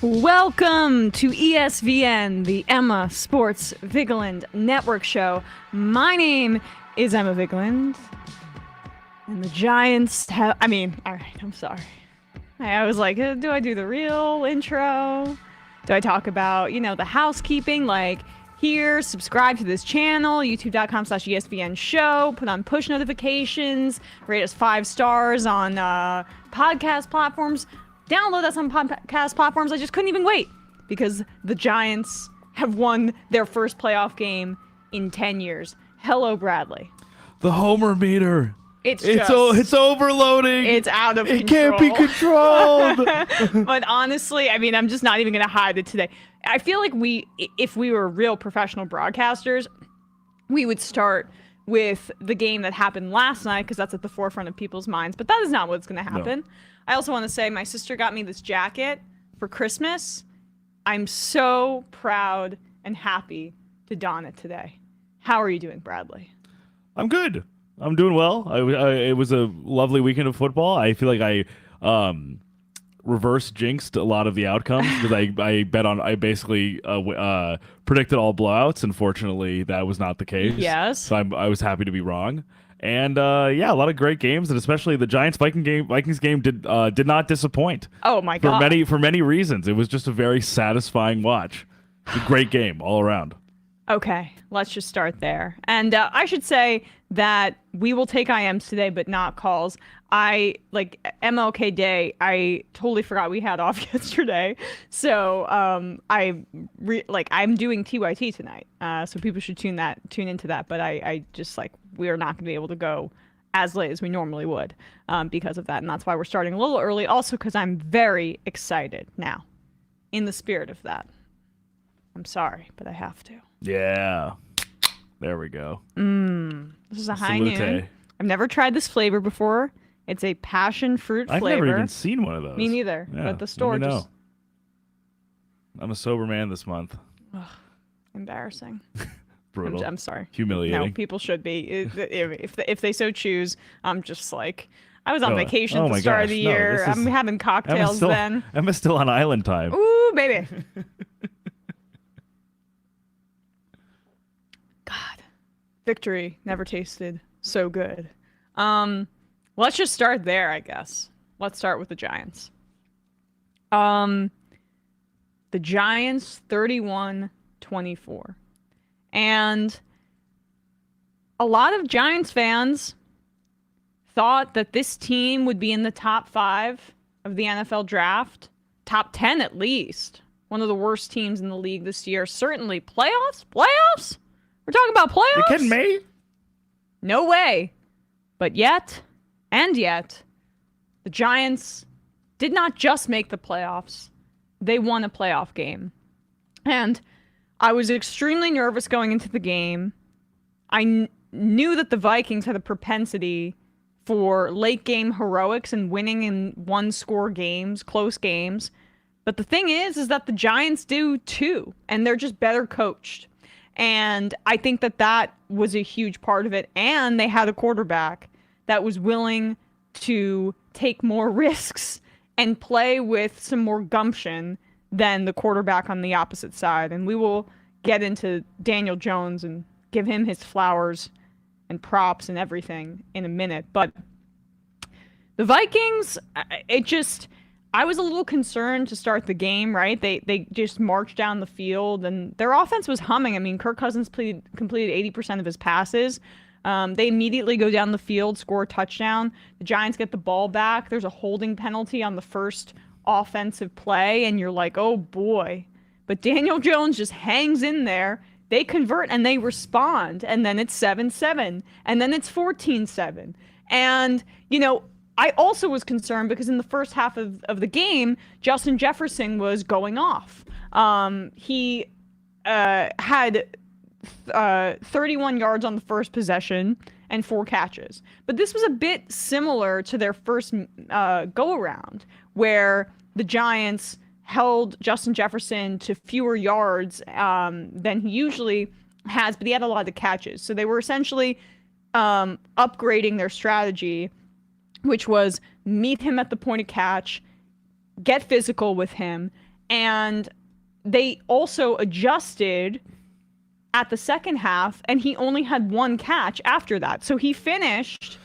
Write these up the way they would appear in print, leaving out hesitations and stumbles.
Welcome to ESVN, the Emma Sports Vigeland Network Show. My name is Emma Vigeland, and the Giants have... all right, I'm sorry. I was like, do I do the real intro? Do I talk about, the housekeeping, like... Here, subscribe to this channel, youtube.com/ESVN show, put on push notifications, rate us 5 stars on podcast platforms, download us on podcast platforms. I just couldn't even wait because the Giants have won their first playoff game in 10 years. Hello, Bradley. The homer meter. It's overloading. It's out of control. It can't be controlled. But honestly, I'm just not even going to hide it today. I feel like if we were real professional broadcasters, we would start with the game that happened last night because that's at the forefront of people's minds. But that is not what's going to happen. No. I also want to say my sister got me this jacket for Christmas. I'm so proud and happy to don it today. How are you doing, Bradley? I'm good. I'm doing well. It was a lovely weekend of football. I feel like I reverse jinxed a lot of the outcomes because I basically predicted all blowouts. Unfortunately, that was not the case. Yes. So I was happy to be wrong. And a lot of great games, and especially the Giants-Vikings game did not disappoint. Oh my God! For many reasons, it was just a very satisfying watch. It's a great game all around. Okay, let's just start there. And I should say that we will take IMs today, but not calls. MLK Day, I totally forgot we had off yesterday. So I'm doing TYT tonight. So people should tune into that. But I just we are not going to be able to go as late as we normally would because of that. And that's why we're starting a little early. Also because I'm very excited now in the spirit of that. I'm sorry, but I have to. Yeah. There we go. This is a high noon. I've never tried this flavor before. It's a passion fruit flavor. I've never even seen one of those. Me neither. Yeah, but at the store just... I'm a sober man this month. Ugh, embarrassing. Brutal. I'm sorry. Humiliating. No, people should be. If they so choose, I'm just like... I was on vacation at the start of the year. I'm having cocktails then. Emma's still on island time. Ooh, baby. God. Victory never tasted so good. Let's just start there, I guess. Let's start with the Giants. The Giants 31-24. And a lot of Giants fans thought that this team would be in the top 5 of the NFL draft. Top 10 at least. One of the worst teams in the league this year. Certainly playoffs? Playoffs? We're talking about playoffs? You kidding me? No way. But yet, the Giants did not just make the playoffs. They won a playoff game. And I was extremely nervous going into the game. I knew that the Vikings had a propensity for late game heroics and winning in one-score games, close games. But the thing is that the Giants do too. And they're just better coached. And I think that was a huge part of it. And they had a quarterback that was willing to take more risks and play with some more gumption than the quarterback on the opposite side. And we will get into Daniel Jones and give him his flowers and props and everything in a minute. But the Vikings, I was a little concerned to start the game, right? They just marched down the field, and their offense was humming. Kirk Cousins completed 80% of his passes. They immediately go down the field, score a touchdown. The Giants get the ball back. There's a holding penalty on the first offensive play, and you're like, oh boy. But Daniel Jones just hangs in there. They convert, and they respond. And then it's 7-7. And then it's 14-7. And, I also was concerned because in the first half of the game, Justin Jefferson was going off. He had 31 yards on the first possession and 4 catches. But this was a bit similar to their first go-around, where the Giants held Justin Jefferson to fewer yards than he usually has, but he had a lot of catches. So they were essentially upgrading their strategy, which was meet him at the point of catch, get physical with him, And they also adjusted at the second half, and he only had one catch after that. So he finished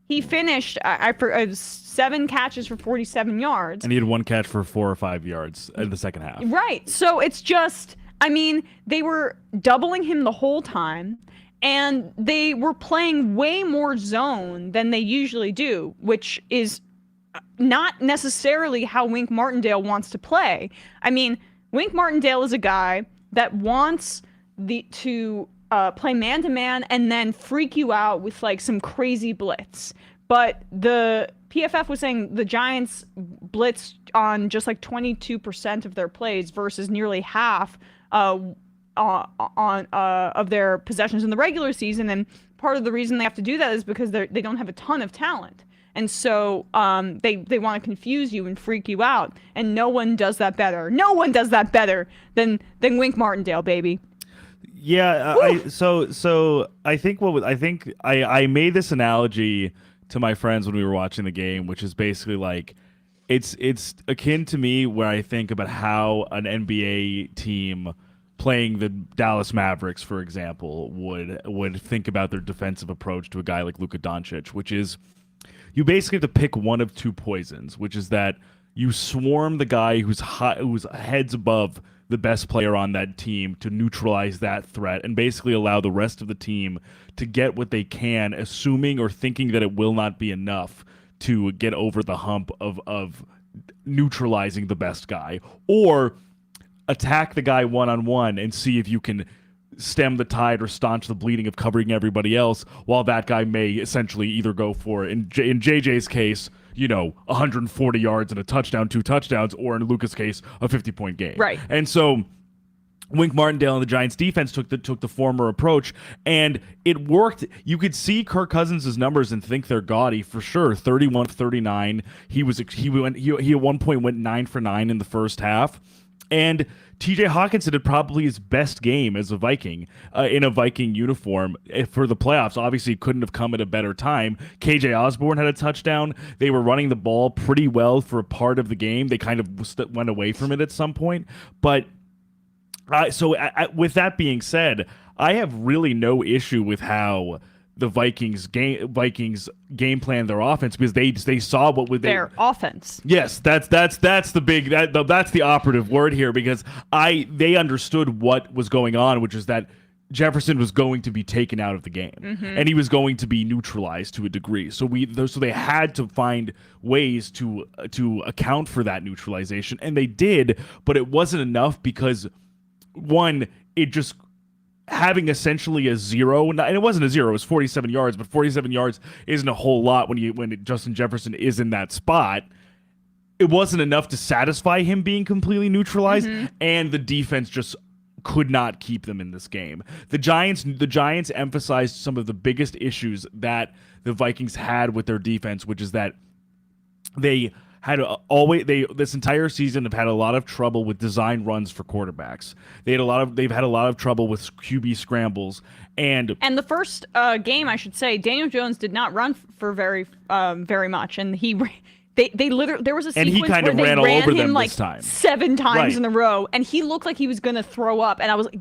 7 catches for 47 yards. And he had one catch for 4 or 5 yards in the second half. Right. So it's just, I mean, they were doubling him the whole time, and they were playing way more zone than they usually do, which is not necessarily how Wink Martindale wants to play. I mean, Wink Martindale is a guy that wants to play man-to-man and then freak you out with like some crazy blitz. But the PFF was saying the Giants blitzed on just like 22% of their plays versus nearly half of their possessions in the regular season. And part of the reason they have to do that is because they don't have a ton of talent. And so they want to confuse you and freak you out. And no one does that better. No one does that better than Wink Martindale, baby. Yeah, I think I made this analogy to my friends when we were watching the game, which is basically like it's akin to me where I think about how an NBA team playing the Dallas Mavericks, for example, would think about their defensive approach to a guy like Luka Doncic, which is you basically have to pick one of two poisons, which is that you swarm the guy who's heads above the best player on that team to neutralize that threat and basically allow the rest of the team to get what they can, assuming or thinking that it will not be enough to get over the hump of neutralizing the best guy, or attack the guy one-on-one and see if you can stem the tide or staunch the bleeding of covering everybody else, while that guy may essentially either go for, in JJ's case, 140 yards and a touchdown, 2 touchdowns, or in Luka's case, a 50-point game. Right. And so Wink Martindale and the Giants defense took the former approach, and it worked. You could see Kirk Cousins' numbers and think they're gaudy for sure. 31-39. He at one point went 9 for 9 in the first half. And TJ Hawkinson had probably his best game as a Viking in a Viking uniform for the playoffs. Obviously, it couldn't have come at a better time. KJ Osborne had a touchdown. They were running the ball pretty well for a part of the game. They kind of went away from it at some point. But with that being said, I have really no issue with how the Vikings game plan their offense, because they saw what would their offense. Yes, that's the operative word here, because they understood what was going on, which is that Jefferson was going to be taken out of the game, and he was going to be neutralized to a degree. So they had to find ways to account for that neutralization, and they did, but it wasn't enough because one, it just having essentially a zero, and it wasn't a zero, it was 47 yards, but 47 yards isn't a whole lot when Justin Jefferson is in that spot. It wasn't enough to satisfy him being completely neutralized, and the defense just could not keep them in this game. The Giants emphasized some of the biggest issues that the Vikings had with their defense, which is that they this entire season have had a lot of trouble with design runs for quarterbacks. They've had a lot of trouble with QB scrambles, and the first game, I should say, Daniel Jones did not run for very much, and they literally, there was a sequence kind where of they ran all over him them like this time. 7 times Right. in a row, and he looked like he was gonna throw up, and I was like,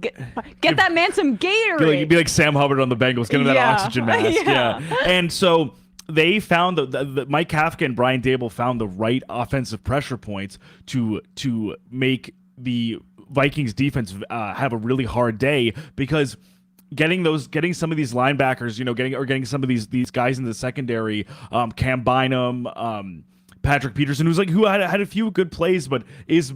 get that man some Gatorade. be like Sam Hubbard on the Bengals, get him that Yeah. oxygen mask. Yeah. And so they found the Mike Kafka and Brian Dable found the right offensive pressure points to make the Vikings defense have a really hard day, because getting some of these linebackers, getting some of these guys in the secondary, Cam Bynum, Patrick Peterson, who had a few good plays, but is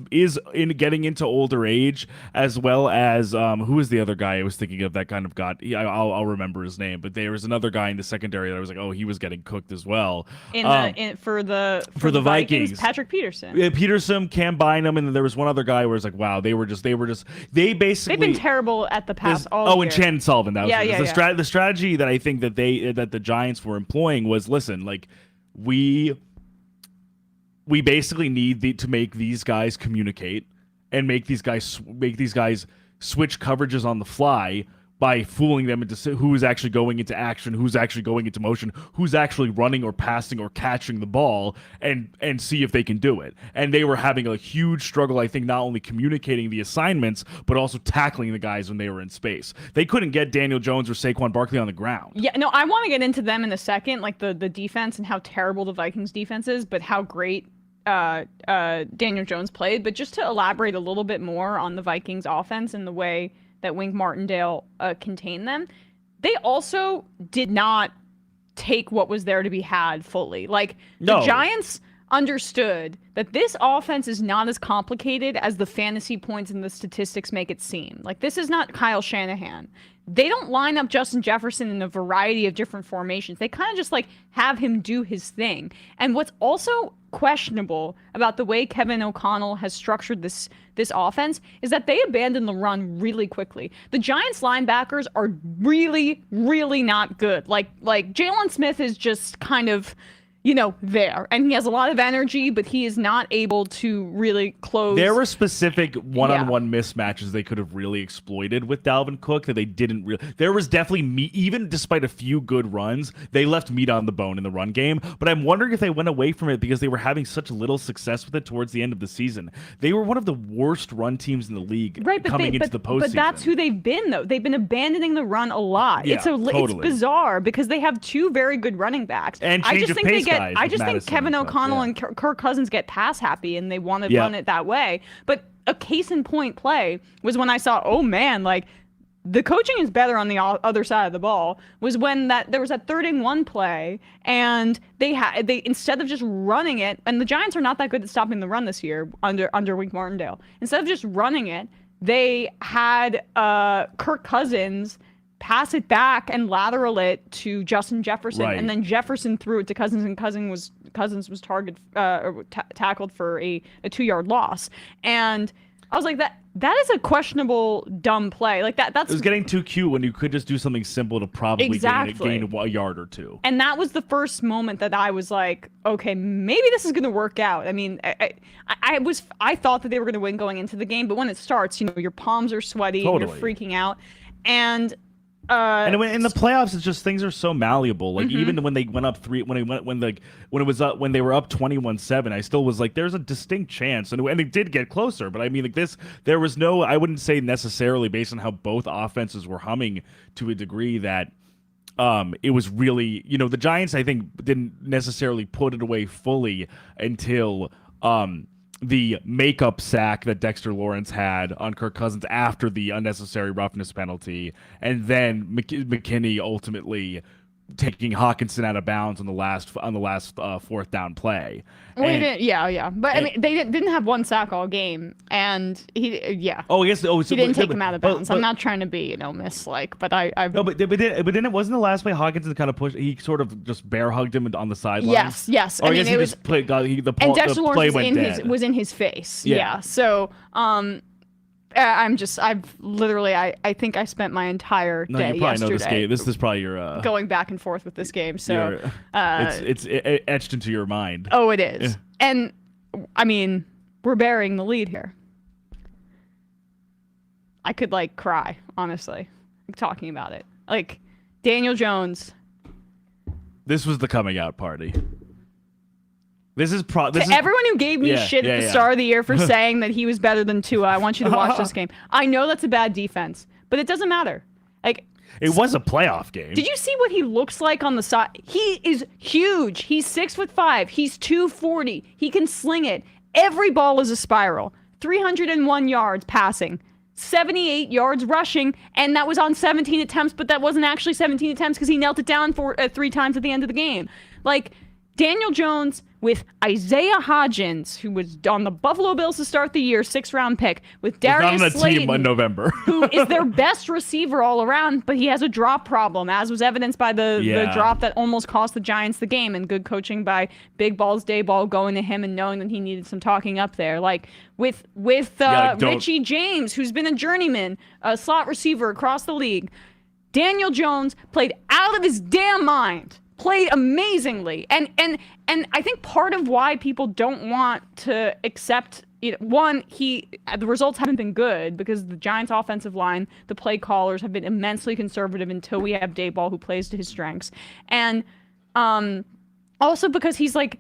in getting into older age, as well as who was the other guy I was thinking of that kind of got. I'll remember his name, but there was another guy in the secondary that I was like, oh, he was getting cooked as well. For the Vikings, Patrick Peterson, Peterson, Cam Bynum, and then there was one other guy where it's like, wow, they basically they've been terrible at the pass all year. And Chandon Sullivan, that was the strategy that I think that the Giants were employing was, listen, like we basically need to make these guys communicate and make these guys switch coverages on the fly, by fooling them into who is actually going into action, who's actually going into motion, who's actually running or passing or catching the ball, and see if they can do it. And they were having a huge struggle, I think, not only communicating the assignments, but also tackling the guys when they were in space. They couldn't get Daniel Jones or Saquon Barkley on the ground. Yeah, no, I want to get into them in a second, like the defense and how terrible the Vikings defense is, but how great Daniel Jones played. But just to elaborate a little bit more on the Vikings offense and the way that Wink Martindale contained them, they also did not take what was there to be had fully. Like, the Giants understood that this offense is not as complicated as the fantasy points and the statistics make it seem. Like, this is not Kyle Shanahan. They don't line up Justin Jefferson in a variety of different formations. They kind of just like have him do his thing. And what's also questionable about the way Kevin O'Connell has structured this offense is that they abandon the run really quickly. The Giants linebackers are really, really not good. Like Jalen Smith is just kind of, there. And he has a lot of energy, but he is not able to really close. There were specific one-on-one mismatches they could have really exploited with Dalvin Cook that they didn't really. There was definitely meat, even despite a few good runs, they left meat on the bone in the run game. But I'm wondering if they went away from it because they were having such little success with it towards the end of the season. They were one of the worst run teams in the league coming into the postseason. But that's who they've been, though. They've been abandoning the run a lot. Yeah, it's bizarre because they have two very good running backs. And I just think Kevin and O'Connell and Kirk Cousins get pass happy and they want to run it that way. But a case in point play was when I saw, oh man, like the coaching is better on the other side of the ball, was when there was that 3rd-and-1 play and they instead of just running it, and the Giants are not that good at stopping the run this year under Wink Martindale. Instead of just running it, they had Kirk Cousins pass it back and lateral it to Justin Jefferson, and then Jefferson threw it to Cousins, and Cousins was tackled for a 2-yard loss. And I was like, that is a questionable, dumb play. Like that's it was getting too cute when you could just do something simple to probably gain a yard or two. And that was the first moment that I was like, okay, maybe this is going to work out. I mean, I thought that they were going to win going into the game, but when it starts, your palms are sweaty, and you're freaking out, and in the playoffs, it's just things are so malleable. Like even when they went up when they were up 21-7, I still was like, there's a distinct chance, and it did get closer. But I mean, like there was no, I wouldn't say necessarily based on how both offenses were humming to a degree that it was really, the Giants I think didn't necessarily put it away fully until the makeup sack that Dexter Lawrence had on Kirk Cousins after the unnecessary roughness penalty, and then McKinney ultimately taking Hawkinson out of bounds on the last 4th down play. But I mean, they didn't have one sack all game, and he didn't take him out of bounds. I'm not trying to be miss-like, but but then it wasn't the last play Hawkinson kind of pushed. He sort of just bear hugged him on the sideline. Yes. I mean, and Dexter Lawrence was in his face. Yeah. So I think I spent my entire day yesterday. You probably know this game. This is probably your going back and forth with this game. So it's etched into your mind. Oh, it is. Yeah. And I mean, we're burying the lead here. I could cry, honestly, talking about it. Like Daniel Jones. This was the coming out party. Everyone who gave me shit at the start of the year for saying that he was better than Tua, I want you to watch this game. I know that's a bad defense, but it doesn't matter. It was a playoff game. Did you see what he looks like on the side? He is huge. He's 6'5". He's 240. He can sling it. Every ball is a spiral. 301 yards passing. 78 yards rushing, and that was on 17 attempts, but that wasn't actually 17 attempts because he knelt it down for 3 times at the end of the game. Daniel Jones with Isaiah Hodgins, who was on the Buffalo Bills to start the year, 6th-round pick, with Darius Slayton, not on the team in November, who is their best receiver all around, but he has a drop problem, as was evidenced by the drop that almost cost the Giants the game, and good coaching by Big Balls Dayball going to him and knowing that he needed some talking up there. With Richie James, who's been a journeyman, a slot receiver across the league, Daniel Jones played out of his damn mind. Played amazingly, and I think part of why people don't want to accept one, the results haven't been good because the Giants' offensive line, the play callers have been immensely conservative until we have Daboll, who plays to his strengths, and also because he's like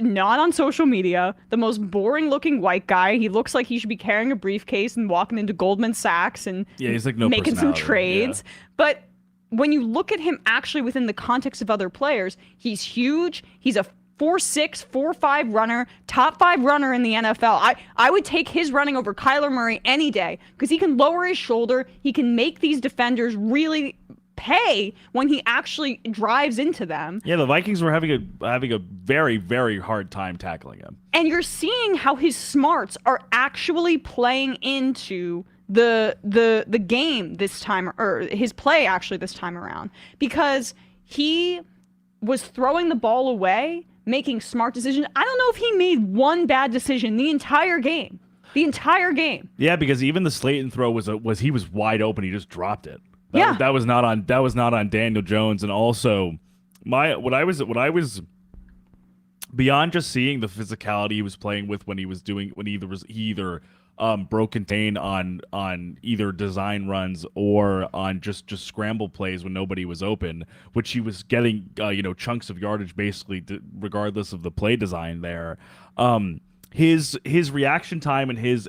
not on social media, the most boring-looking white guy. He looks like he should be carrying a briefcase and walking into Goldman Sachs and he's like no making some personality. trades. Yeah. But when you look at him actually within the context of other players, he's huge. He's a 4'6", 4'5" runner, top 5 runner in the NFL. I would take his running over Kyler Murray any day because he can lower his shoulder. He can make these defenders really pay when he actually drives into them. Yeah, the Vikings were having a very, very hard time tackling him. And you're seeing how his smarts are actually playing into the game this time, or his play actually this time around, because he was throwing the ball away, making smart decisions. I don't know if he made one bad decision the entire game. The entire game. Yeah, because even the Slayton throw was he was wide open. He just dropped it. That was not on Daniel Jones. And also, what I was beyond just seeing the physicality he was playing with when he either broke contain on either design runs or on just scramble plays when nobody was open, which he was getting chunks of yardage basically regardless of the play design there. His reaction time and his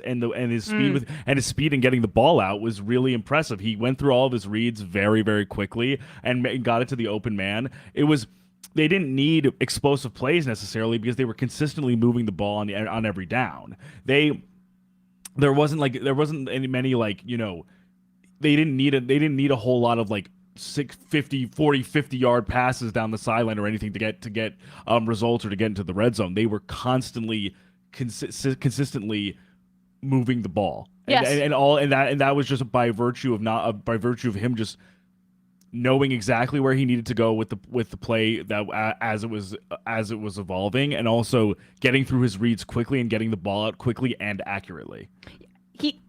speed in getting the ball out was really impressive. He went through all of his reads very, very quickly and got it to the open man. They didn't need explosive plays necessarily because they were consistently moving the ball on every down. There wasn't many they didn't need a whole lot of 50 yard passes down the sideline or anything to get results or to get into the red zone. They were constantly consistently moving the ball. Yes. And that was just by virtue of him just knowing exactly where he needed to go with the play that as it was evolving, and also getting through his reads quickly and getting the ball out quickly and accurately.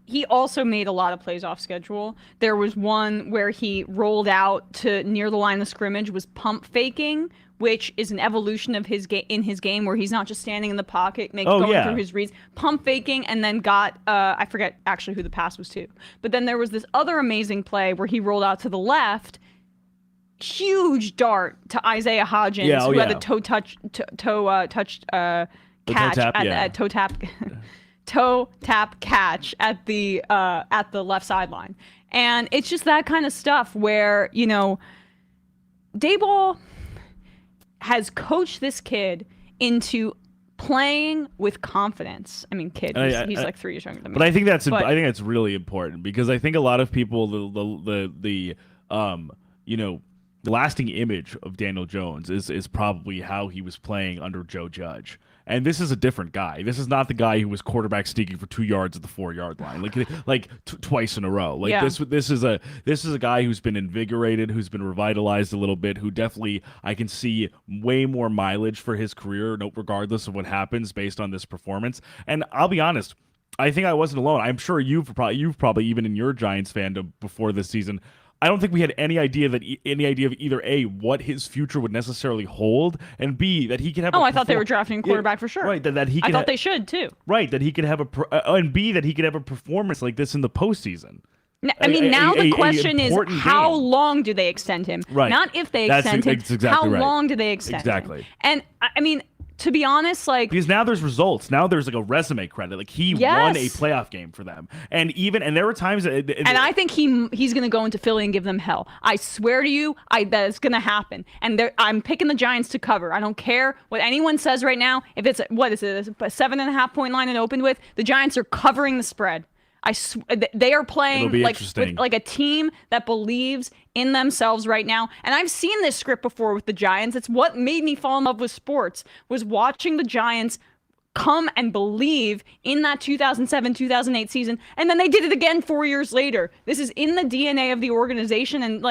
He also made a lot of plays off schedule. There was one where he rolled out to near the line of scrimmage, was pump faking, which is an evolution of his game where he's not just standing in the pocket, going through his reads, pump faking, and then got I forget actually who the pass was to. But then there was this other amazing play where he rolled out to the left, huge dart to Isaiah Hodgins, who had the toe tap catch at the left sideline. And it's just that kind of stuff where, Daboll has coached this kid into playing with confidence. I mean, he's like 3 years younger than me. But I think that's really important because I think a lot of people the lasting image of Daniel Jones is probably how he was playing under Joe Judge. And this is a different guy. This is not the guy who was quarterback sneaking for 2 yards at the 4-yard line, twice in a row. This is a guy who's been invigorated, who's been revitalized a little bit, who definitely I can see way more mileage for his career, regardless of what happens based on this performance. And I'll be honest, I think I wasn't alone. I'm sure you've probably even in your Giants fandom before this season, I don't think we had any idea of either A, what his future would necessarily hold, and B, that he could have. I thought they were drafting a quarterback for sure. Right, that he. Could I thought they should too. Right, that he could have and B, that he could have a performance like this in the postseason. Now the question is, how long do they extend him? Right. Not if they extend him. Exactly how right. long do they extend him? Exactly. And I mean, to be honest, because now there's results. Now there's a resume credit. He won a playoff game for them, and there were times. And I think he's going to go into Philly and give them hell. I swear to you, that is going to happen. And I'm picking the Giants to cover. I don't care what anyone says right now. If it's a 7.5 point line and opened with, the Giants are covering the spread. They are playing like a team that believes in themselves right now. And I've seen this script before with the Giants. It's what made me fall in love with sports, was watching the Giants come and believe in that 2007-2008 season. And then they did it again 4 years later. This is in the DNA of the organization. And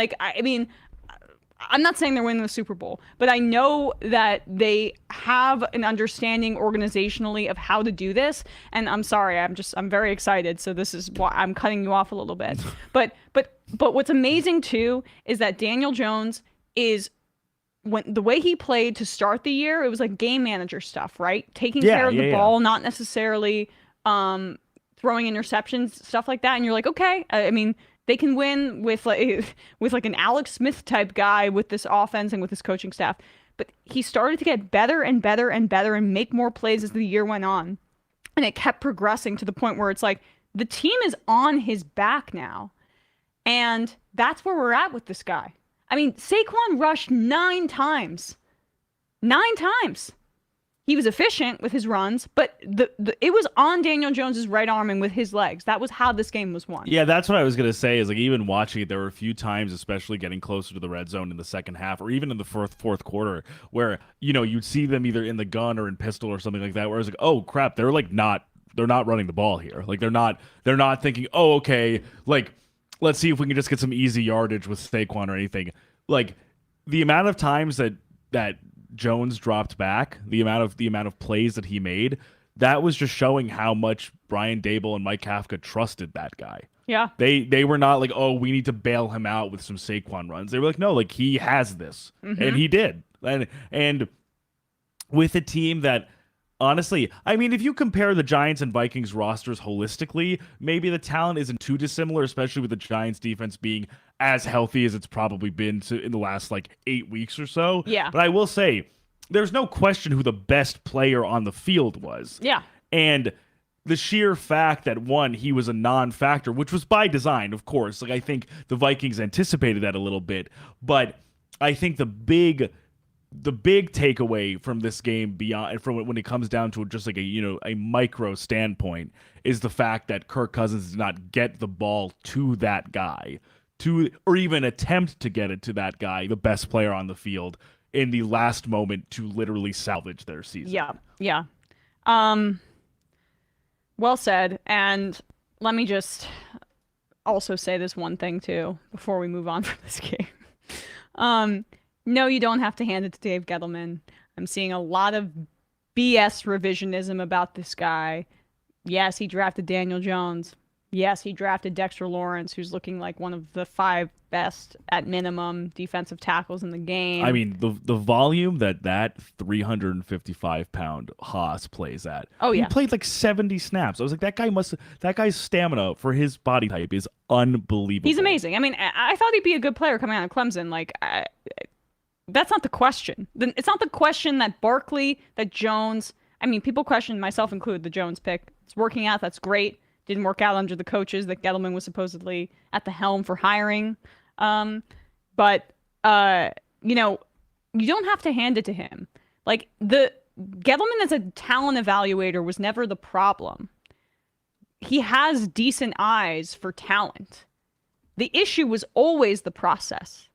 I'm not saying they're winning the Super Bowl, but I know that they have an understanding organizationally of how to do this. And I'm sorry, I'm very excited. So this is why I'm cutting you off a little bit. But what's amazing too is that Daniel Jones is, when the way he played to start the year, it was like game manager stuff, right? Taking care of the ball, not necessarily throwing interceptions, stuff like that, and you're like, okay, I mean, they can win with like an Alex Smith type guy with this offense and with his coaching staff. But he started to get better and better and better and make more plays as the year went on. And it kept progressing to the point where it's like the team is on his back now. And that's where we're at with this guy. I mean, Saquon rushed 9 times. 9 times. He was efficient with his runs, but it was on Daniel Jones's right arm and with his legs. That was how this game was won. Yeah, that's what I was going to say is like even watching it, there were a few times, especially getting closer to the red zone in the second half or even in the fourth quarter where, you'd see them either in the gun or in pistol or something like that where I was like, oh, crap, they're not running the ball here. Like they're not thinking, oh, okay, like let's see if we can just get some easy yardage with Saquon or anything. Like the amount of times that Jones dropped back, the amount of plays that he made, that was just showing how much Brian Daboll and Mike Kafka trusted that guy. Yeah. They were not like, oh, we need to bail him out with some Saquon runs. They were like, no, like he has this. And he did. And with a team that honestly, I mean, if you compare the Giants and Vikings rosters holistically, maybe the talent isn't too dissimilar, especially with the Giants defense being as healthy as it's probably been in the last like 8 weeks or so. Yeah. But I will say, there's no question who the best player on the field was. Yeah. And the sheer fact that, one, he was a non-factor, which was by design, of course. Like, I think the Vikings anticipated that a little bit. But I think the big takeaway from this game from when it comes down to just like a micro standpoint is the fact that Kirk Cousins did not get the ball to that guy or even attempt to get it to that guy, the best player on the field in the last moment to literally salvage their season. Yeah. Well said. And let me just also say this one thing too before we move on from this game. No, you don't have to hand it to Dave Gettleman. I'm seeing a lot of BS revisionism about this guy. Yes, he drafted Daniel Jones. Yes, he drafted Dexter Lawrence, who's looking like one of the 5 best, at minimum, defensive tackles in the game. I mean, the volume that 355-pound Haas plays at. Oh, yeah. He played like 70 snaps. I was like, that guy's stamina for his body type is unbelievable. He's amazing. I mean, I thought he'd be a good player coming out of Clemson. Like, that's not the question. It's not the question that Barkley, that Jones, I mean, people question, myself included, the Jones pick. It's working out. That's great. Didn't work out under the coaches that Gettleman was supposedly at the helm for hiring. But you don't have to hand it to him. Like, the Gettleman as a talent evaluator was never the problem. He has decent eyes for talent. The issue was always the process.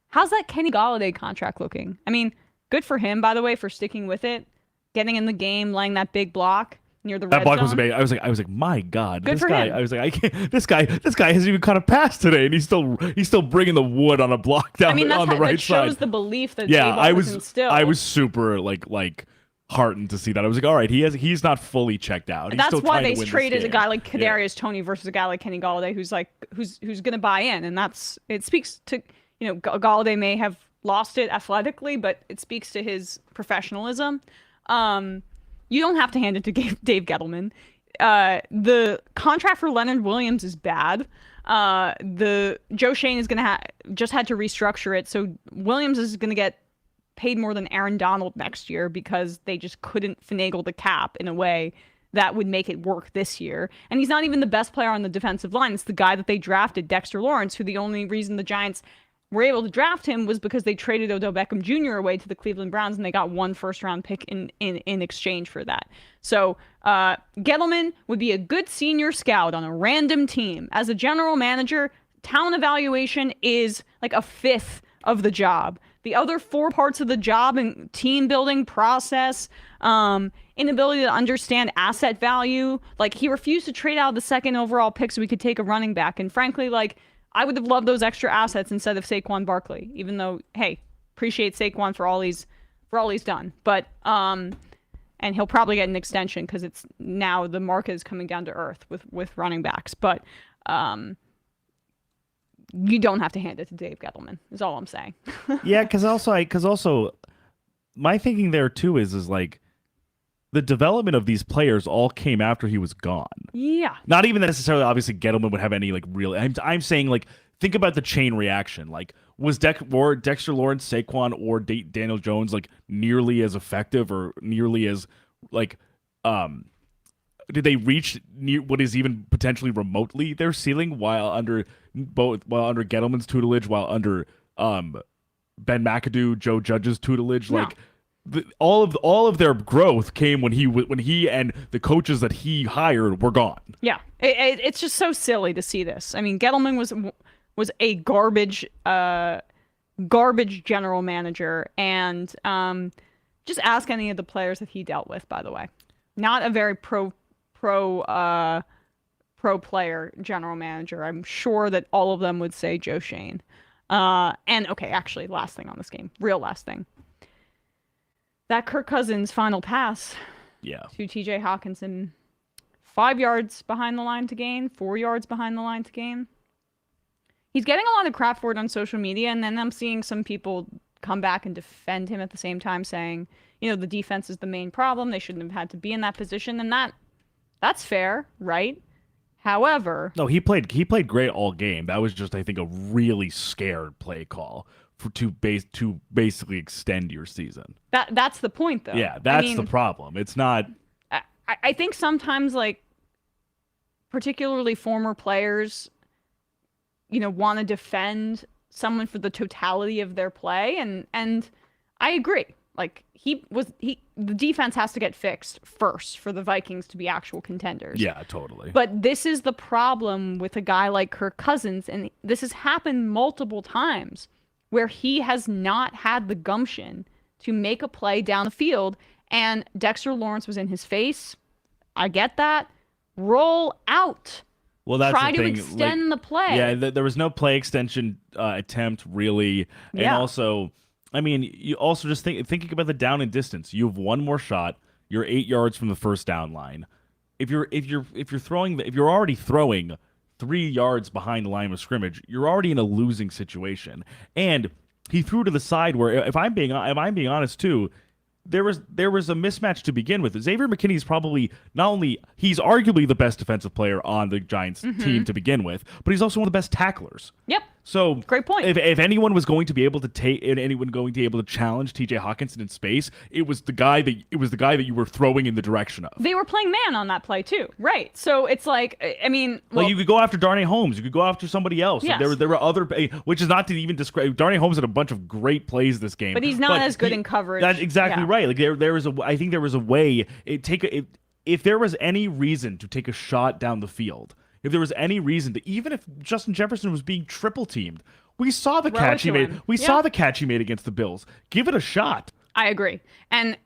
How's that Kenny Golladay contract looking? I mean, good for him, by the way, for sticking with it, getting in the game, laying that big block near the red zone. That block was amazing. I was like, my God, good this for guy. him. I was like, I can't. This guy hasn't even caught a pass today, and he's still bringing the wood on a block down on the right side. That shows the belief that I was instilled. I was super like heartened to see that. I was like, all right, he's not fully checked out. He's still why trying they to win traded this a game. guy like Kadarius Toney versus a guy like Kenny Golladay, who's going to buy in, and it speaks to Golladay may have lost it athletically, but it speaks to his professionalism. You don't have to hand it to Dave Gettleman. The contract for Leonard Williams is bad. The Joe Shane is going to just had to restructure it, so Williams is going to get paid more than Aaron Donald next year because they just couldn't finagle the cap in a way that would make it work this year. And he's not even the best player on the defensive line. It's the guy that they drafted, Dexter Lawrence, who the only reason the Giants were able to draft him was because they traded Odell Beckham Jr. away to the Cleveland Browns, and they got 1 first-round pick in exchange for that. So Gettleman would be a good senior scout on a random team. As a general manager, talent evaluation is like a 5th of the job. The other 4 parts of the job and team building process, inability to understand asset value. Like, he refused to trade out the 2nd overall pick so we could take a running back. And frankly, like, I would have loved those extra assets instead of Saquon Barkley, even though, hey, appreciate Saquon for all he's done. But and he'll probably get an extension because it's now the market is coming down to earth with running backs. But you don't have to hand it to Dave Gettleman, is all I'm saying. Yeah, because also my thinking there too is like the development of these players all came after he was gone. Yeah. Not even necessarily, obviously, Gettleman would have any like real. I'm saying like think about the chain reaction. Like was Dexter Lawrence, Saquon, or Daniel Jones like nearly as effective or nearly as like did they reach what is even potentially remotely their ceiling while under Gettleman's tutelage, while under Ben McAdoo, Joe Judge's tutelage? No. Like all of their growth came when he and the coaches that he hired were gone. Yeah, it's just so silly to see this. I mean, Gettleman was a garbage general manager, and just ask any of the players that he dealt with. By the way, not a very pro player general manager. I'm sure that all of them would say Joe Shane. And okay, actually, last thing on this game, real last thing. That Kirk Cousins final pass to TJ Hawkinson, 5 yards behind the line to gain, 4 yards behind the line to gain. He's getting a lot of crap for it on social media, and then I'm seeing some people come back and defend him at the same time, saying, the defense is the main problem. They shouldn't have had to be in that position, and that's fair, right? However, no, he played great all game. That was just, I think, a really scared play call to basically extend your season. That's the point, though. Yeah, that's the problem. It's not. I think sometimes, like, particularly former players, want to defend someone for the totality of their play, and I agree. Like, the defense has to get fixed first for the Vikings to be actual contenders. Yeah, totally. But this is the problem with a guy like Kirk Cousins, and this has happened multiple times, where he has not had the gumption to make a play down the field, and Dexter Lawrence was in his face. I get that. Roll out. Well, that's try the to thing. extend the play. Yeah, there was no play extension attempt really, and also, I mean, you also just thinking about the down and distance. You have one more shot. You're 8 yards from the first down line. If you're already throwing 3 yards behind the line of scrimmage, you're already in a losing situation. And he threw to the side where, if I'm being honest too, there was a mismatch to begin with. Xavier McKinney is probably he's arguably the best defensive player on the Giants team to begin with, but he's also one of the best tacklers. Yep. So great point. If anyone was going to be able to challenge TJ Hawkinson in space, it was the guy that you were throwing in the direction of. They were playing man on that play too, right? So it's like, I mean, well, you could go after Darnay Holmes, you could go after somebody else. Yes. There were other, which is not to even describe. Darnay Holmes had a bunch of great plays this game, but he's not as good in coverage. That's exactly right. Like I think there was a way. If there was any reason to take a shot down the field. If there was any reason to, even if Justin Jefferson was being triple teamed, we saw the catch he made. We saw the catch he made against the Bills. Give it a shot. I agree. And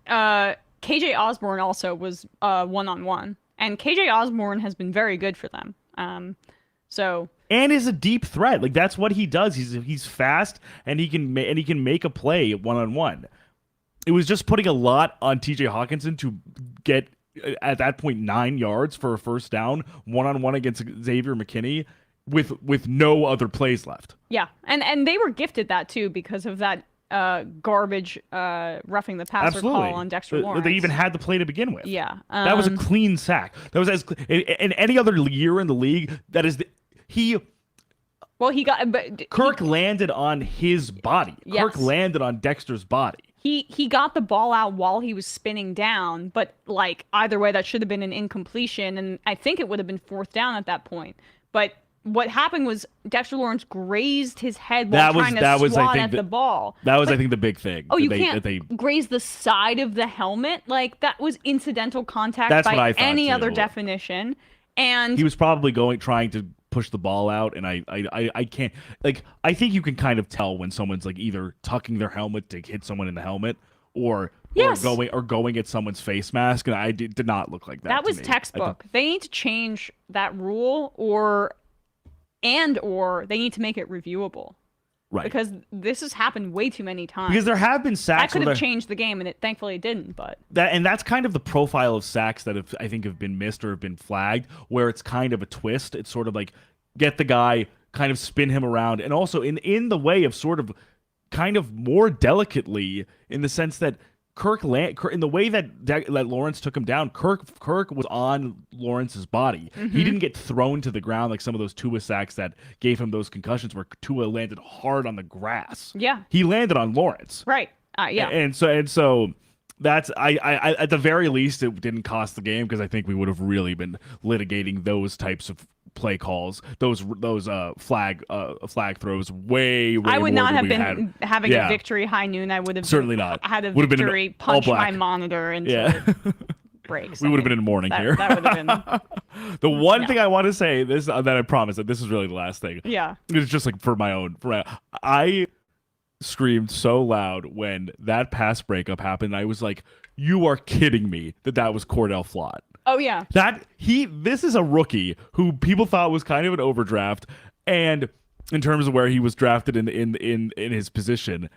KJ Osborne also was 1-on-1, and KJ Osborne has been very good for them. And is a deep threat. Like that's what he does. He's fast and he can make a play 1-on-1. It was just putting a lot on TJ Hawkinson to get, at that point, 9 yards for a first down, 1-on-1 against Xavier McKinney with no other plays left. Yeah, and they were gifted that too because of that garbage roughing the passer call on Dexter Lawrence. They even had the play to begin with. Yeah. That was a clean sack. That was in any other year in the league, that is Kirk landed on his body. Yes. Kirk landed on Dexter's body. He got the ball out while he was spinning down, but like either way, that should have been an incompletion, and I think it would have been fourth down at that point. But what happened was Dexter Lawrence grazed his head while trying to swat at the ball. That was, I think, the big thing. Oh, you can't graze the side of the helmet? Like, that was incidental contact by any other definition. And he was probably trying to push the ball out, and I can't, like, I think you can kind of tell when someone's like either tucking their helmet to hit someone in the helmet or going at someone's face mask, and I did not look like that. That was textbook. They need to change that rule, or they need to make it reviewable. Right. Because this has happened way too many times. Because there have been sacks that could have changed the game, and thankfully it didn't. But that's kind of the profile of sacks that I think have been missed or have been flagged, where it's kind of a twist. It's sort of like get the guy, kind of spin him around, and also in the way of sort of kind of more delicately, in the sense that in the way that Lawrence took him down, Kirk was on Lawrence's body. He didn't get thrown to the ground like some of those Tua sacks that gave him those concussions where Tua landed hard on the grass. Yeah. He landed on Lawrence. Right. Yeah. And so that's I at the very least it didn't cost the game, because I think we would have really been litigating those types of play calls, those flag throws way I would more not than have we been having a victory high noon. I would have certainly not had a would have victory been all punch black. my monitor until it breaks. We would have been in mourning here. That would have been the one thing I want to say this that I promise that this is really the last thing. Yeah. It's just like I screamed so loud when that pass breakup happened. I was like, you are kidding me that was Cordell Flott. Oh yeah. This is a rookie who people thought was kind of an overdraft, and in terms of where he was drafted in his position,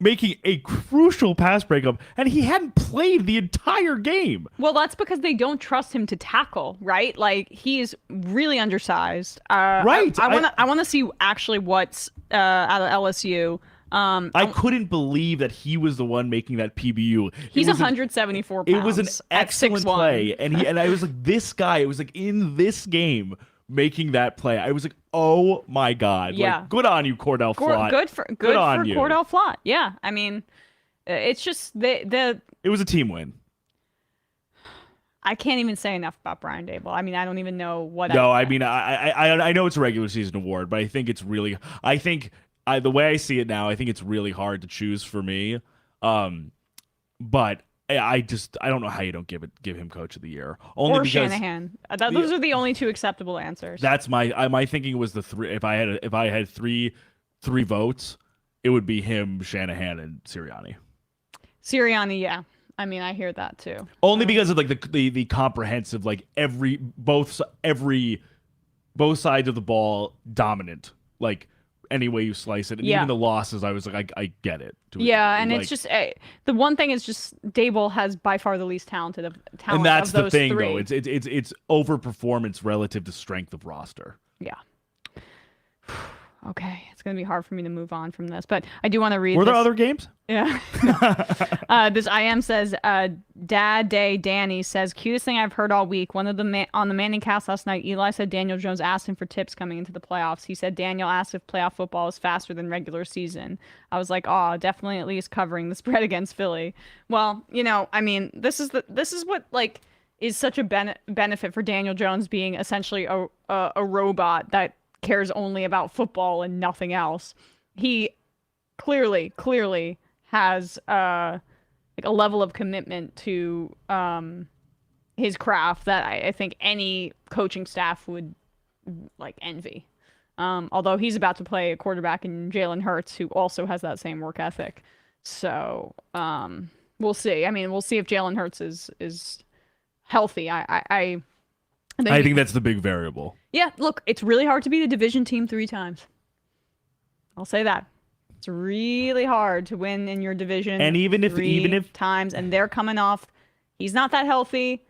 making a crucial pass breakup, and he hadn't played the entire game. Well, that's because they don't trust him to tackle, right? Like, he is really undersized. Right. I want to see actually what's out of LSU. I couldn't believe that he was the one making that PBU. He's 174 pounds. It was an excellent play, and I was like, this guy. It was like in this game making that play. I was like, oh my god, yeah, like, good on you, Cordell Flott. Good for Cordell Flott. Yeah, I mean, it's just it was a team win. I can't even say enough about Brian Daboll. I mean, I don't even know what. I mean, I know it's a regular season award, but I think it's really. The way I see it now, I think it's really hard to choose for me. But I don't know how you don't give him Coach of the Year. Only or because Shanahan. Those are the only two acceptable answers. That's my thinking was the three. If I had three votes, it would be him, Shanahan, and Sirianni. Sirianni, yeah. I mean, I hear that too. Only because of like the comprehensive, like both sides of the ball dominant, like any way you slice it, and even the losses, I was like, I get it. And like, it's just the one thing is just Daboll has by far the least talent and that's of those the thing, three. though. It's overperformance relative to strength of roster. Yeah. Okay, it's gonna be hard for me to move on from this, but I do want to read. Were there other games? Yeah. This IM says, Dad Day Danny says, cutest thing I've heard all week. On the Manning cast last night, Eli said Daniel Jones asked him for tips coming into the playoffs. He said Daniel asked if playoff football is faster than regular season. I was like, definitely at least covering the spread against Philly. Well, I mean, this is what like is such a benefit for Daniel Jones being essentially a robot that cares only about football and nothing else. He clearly has like a level of commitment to his craft that I think any coaching staff would like envy. Although he's about to play a quarterback in Jalen Hurts, who also has that same work ethic. So we'll see. I mean, we'll see if Jalen Hurts is healthy. I think that's the big variable. Yeah, look, it's really hard to beat a division team 3 times. I'll say that. It's really hard to win in your division. And even if times, and they're coming off, he's not that healthy.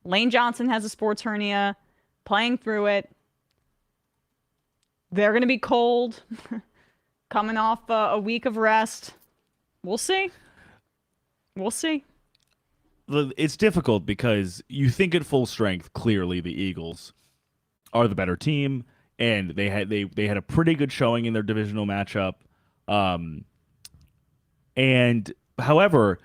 Lane Johnson has a sports hernia, playing through it. They're going to be cold, coming off a week of rest. We'll see. It's difficult because you think at full strength, clearly the Eagles are the better team, and they had a pretty good showing in their divisional matchup. And however,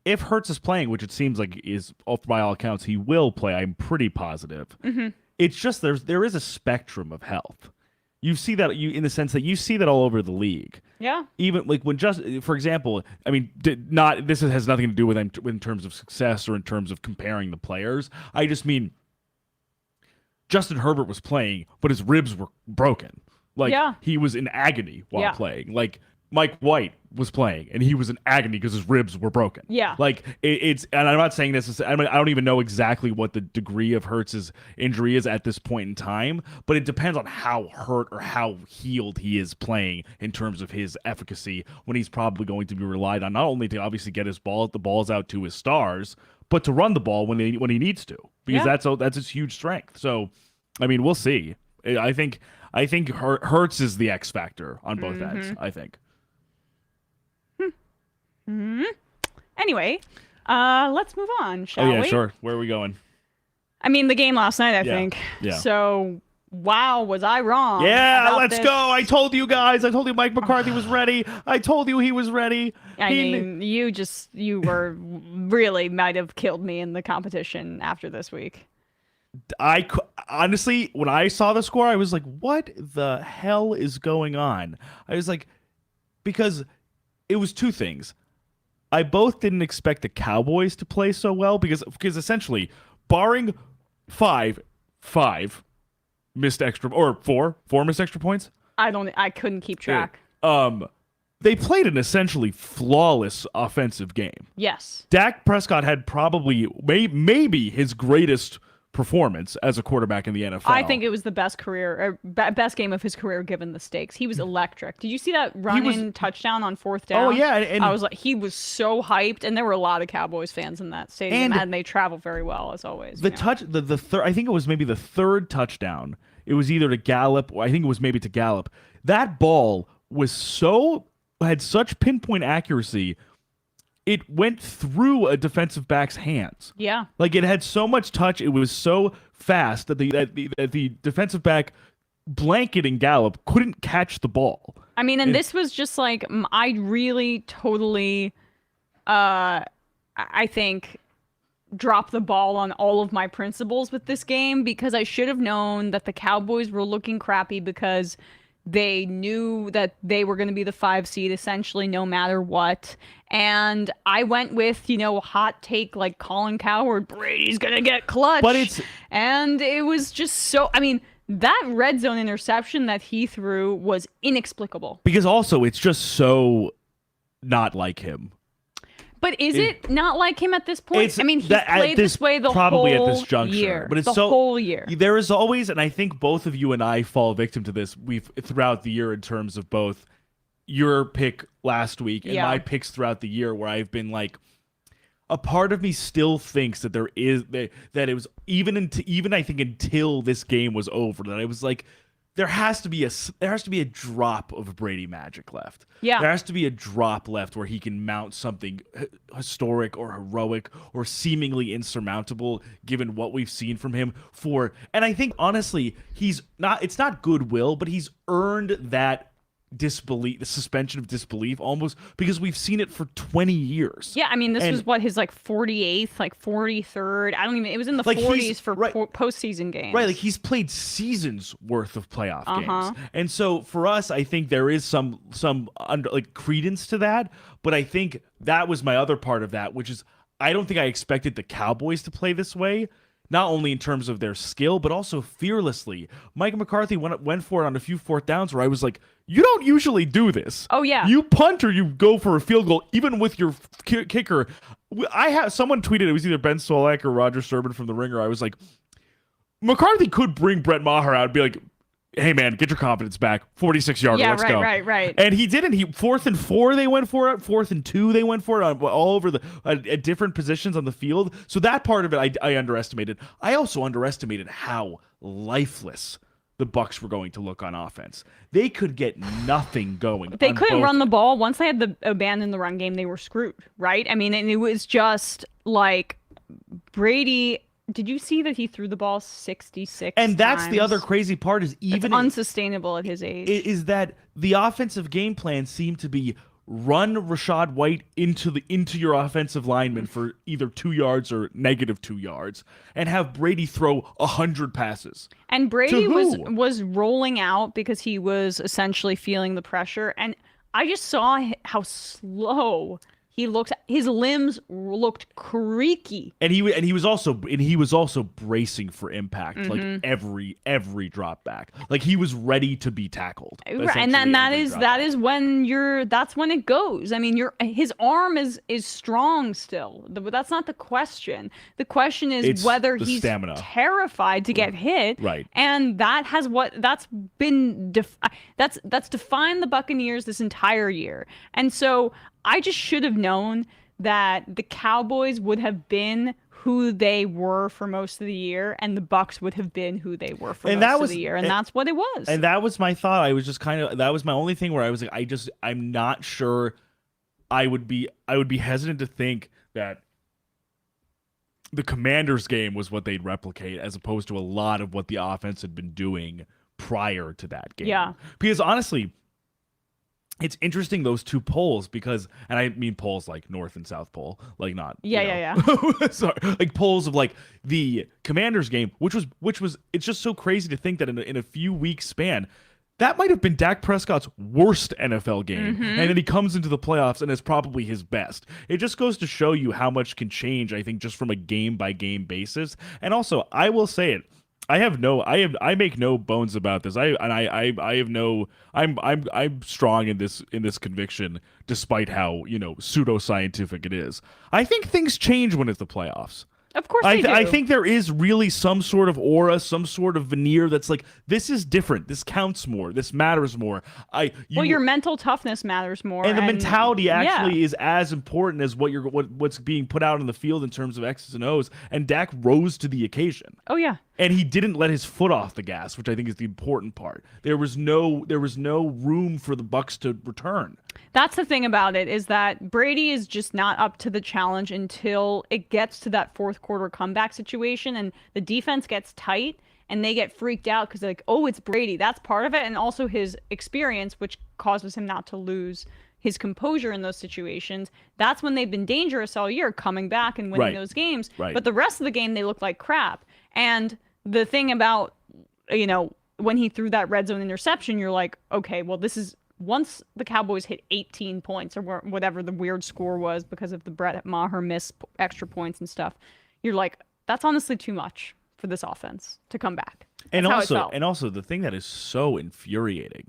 if Hurts is playing, which it seems like is by all accounts he will play, I'm pretty positive. Mm-hmm. It's just there is a spectrum of health. You see that in the sense that you see that all over the league. Yeah. Even like when for example, I mean, this has nothing to do with in terms of success or in terms of comparing the players. I just mean Justin Herbert was playing, but his ribs were broken. Like he was in agony while playing. Like Mike White was playing, and he was in agony because his ribs were broken. Yeah. Like it's, and I'm not saying this. I don't even know exactly what the degree of Hurts' injury is at this point in time, but it depends on how hurt or how healed he is playing in terms of his efficacy. When he's probably going to be relied on not only to obviously get the balls out to his stars, but to run the ball when he needs to, because that's his huge strength. So, I mean, we'll see. I think Hurts is the X factor on both ends. I think. Mm-hmm. Anyway, let's move on, shall yeah, we? sure. Where are we going? I mean, the game last night, I think. Yeah. So, wow, was I wrong? Yeah, about let's this? go. I told you guys. I told you Mike McCarthy was ready. I told you he was ready. I mean, you were really might have killed me in the competition after this week. Honestly, when I saw the score, I was like, what the hell is going on? I was like, because it was two things. I both didn't expect the Cowboys to play so well because essentially, barring five missed extra or four missed extra points. I couldn't keep track. They played an essentially flawless offensive game. Yes. Dak Prescott had probably maybe his greatest performance as a quarterback in the NFL. I think it was the best best game of his career given the stakes. He was electric. Did you see that run-in touchdown on 4th down? Oh yeah, and I was like, he was so hyped, and there were a lot of Cowboys fans in that stadium, and they travel very well as always. The third, I think it was maybe the third touchdown. It was either to Gallup, or I think it was maybe to Gallup. That ball had such pinpoint accuracy. It went through a defensive back's hands. Yeah. Like it had so much touch. It was so fast that the defensive back blanketing Gallup couldn't catch the ball. I mean, and this was just like, I really totally, I think, dropped the ball on all of my principles with this game because I should have known that the Cowboys were looking crappy because they knew that they were going to be the 5 seed essentially no matter what. And I went with, hot take like Colin Cowherd, Brady's going to get clutch. And it was just so, I mean, that red zone interception that he threw was inexplicable. Because also it's just so not like him. But is it not like him at this point? I mean, he's played this way the probably whole at this juncture, year. but it's the whole year. There is always, and I think both of you and I fall victim to this. Throughout the year in terms of both your pick last week and my picks throughout the year, where I've been like, a part of me still thinks that that it was even I think until this game was over that I was like, there has to be a drop of Brady magic left. Yeah. There has to be a drop left where he can mount something historic or heroic or seemingly insurmountable given what we've seen from him and I think honestly, it's not goodwill, but he's earned that disbelief, the suspension of disbelief almost because we've seen it for 20 years. Yeah, I mean, this was what his 48th, 43rd. It was in the 40s for postseason games. Right, like he's played seasons worth of playoff games. And so for us, I think there is some credence to that, but I think that was my other part of that, which is I don't think I expected the Cowboys to play this way. Not only in terms of their skill, but also fearlessly. Mike McCarthy went for it on a few 4th downs where I was like, you don't usually do this. Oh, yeah. You punt or you go for a field goal, even with your kicker. Someone tweeted, it was either Ben Solak or Roger Sermon from The Ringer. I was like, McCarthy could bring Brett Maher out and be like, hey, man, get your confidence back. 46-yarder, let's go. Right. And he didn't. 4th and 4, they went for it. 4th and 2, they went for it all over at different positions on the field. So that part of it I underestimated. I also underestimated how lifeless the Bucs were going to look on offense. They could get nothing going. They couldn't run the ball. Once they had to abandon the run game, they were screwed, right? I mean, and it was just like Brady. Did you see that he threw the ball 66 And that's times? the other crazy part is even it's unsustainable at his age. Is that the offensive game plan seemed to be run Rachaad White into your offensive lineman for either 2 yards or -2 yards and have Brady throw 100 passes. And Brady was rolling out because he was essentially feeling the pressure. And I just saw how slow he looked. His limbs looked creaky, and he was also bracing for impact, like every drop back, like he was ready to be tackled. Right, and then that's when it goes. I mean, his arm is strong still. That's not the question. The question is whether he's stamina. Terrified to get hit. Right, and that's defined the Buccaneers this entire year, and so. I just should have known that the Cowboys would have been who they were for most of the year, and the Bucs would have been who they were for most of the year, and that's what it was. And that was my thought. I was just that was my only thing where I was like, I'm not sure I would be hesitant to think that the Commanders game was what they'd replicate, as opposed to a lot of what the offense had been doing prior to that game. Yeah. Because honestly, it's interesting, those two polls, because, and I mean polls like North and South Pole, like not Yeah. sorry, like polls of like the Commanders game, which was it's just so crazy to think that in a few weeks span, that might have been Dak Prescott's worst NFL game, and then he comes into the playoffs and it's probably his best. It just goes to show you how much can change, I think, just from a game by game basis. And also, I will say it, I make no bones about this. I'm strong in this conviction, despite how pseudoscientific it is. I think things change when it's the playoffs. Of course they do. I think there is really some sort of aura, some sort of veneer that's like, this is different. This counts more. This matters more. Your mental toughness matters more. And the mentality actually is as important as what's being put out on the field in terms of X's and O's. And Dak rose to the occasion. Oh, yeah. And he didn't let his foot off the gas, which I think is the important part. There was no room for the Bucs to return. That's the thing about it, is that Brady is just not up to the challenge until it gets to that fourth quarter comeback situation and the defense gets tight and they get freaked out because they're like, oh, it's Brady. That's part of it. And also his experience, which causes him not to lose his composure in those situations. That's when they've been dangerous all year, coming back and winning those games. Right. But the rest of the game, they look like crap. And the thing about, when he threw that red zone interception, you're like, okay, well, this is, once the Cowboys hit 18 points or whatever the weird score was because of the Brett Maher missed extra points and stuff, you're like, that's honestly too much for this offense to come back. That's and also the thing that is so infuriating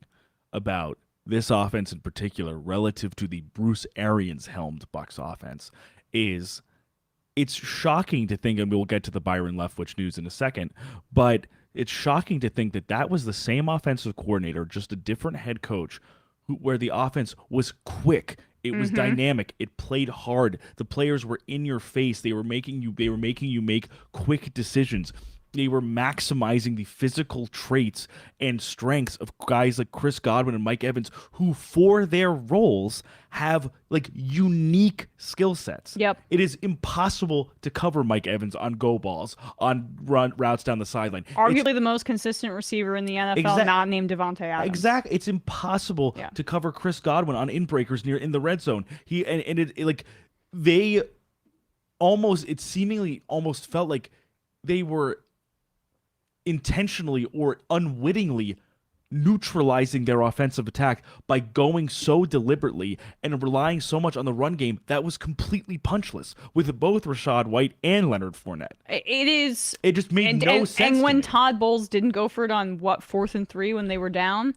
about this offense in particular, relative to the Bruce Arians helmed Bucs offense, is it's shocking to think, and we'll get to the Byron Leftwich news in a second, but it's shocking to think that was the same offensive coordinator, just a different head coach, where the offense was quick. It was dynamic. It played hard. The players were in your face. They were making you make quick decisions. They were maximizing the physical traits and strengths of guys like Chris Godwin and Mike Evans, who for their roles have like unique skill sets. Yep. It is impossible to cover Mike Evans on go balls, on routes down the sideline. Arguably the most consistent receiver in the NFL, not named Devontae Adams. Exactly. It's impossible to cover Chris Godwin on in-breakers in the red zone. It seemingly almost felt like they were intentionally or unwittingly neutralizing their offensive attack by going so deliberately and relying so much on the run game that was completely punchless with both Rachaad White and Leonard Fournette. It just made no sense. And when Todd Bowles didn't go for it on 4th and 3 when they were down,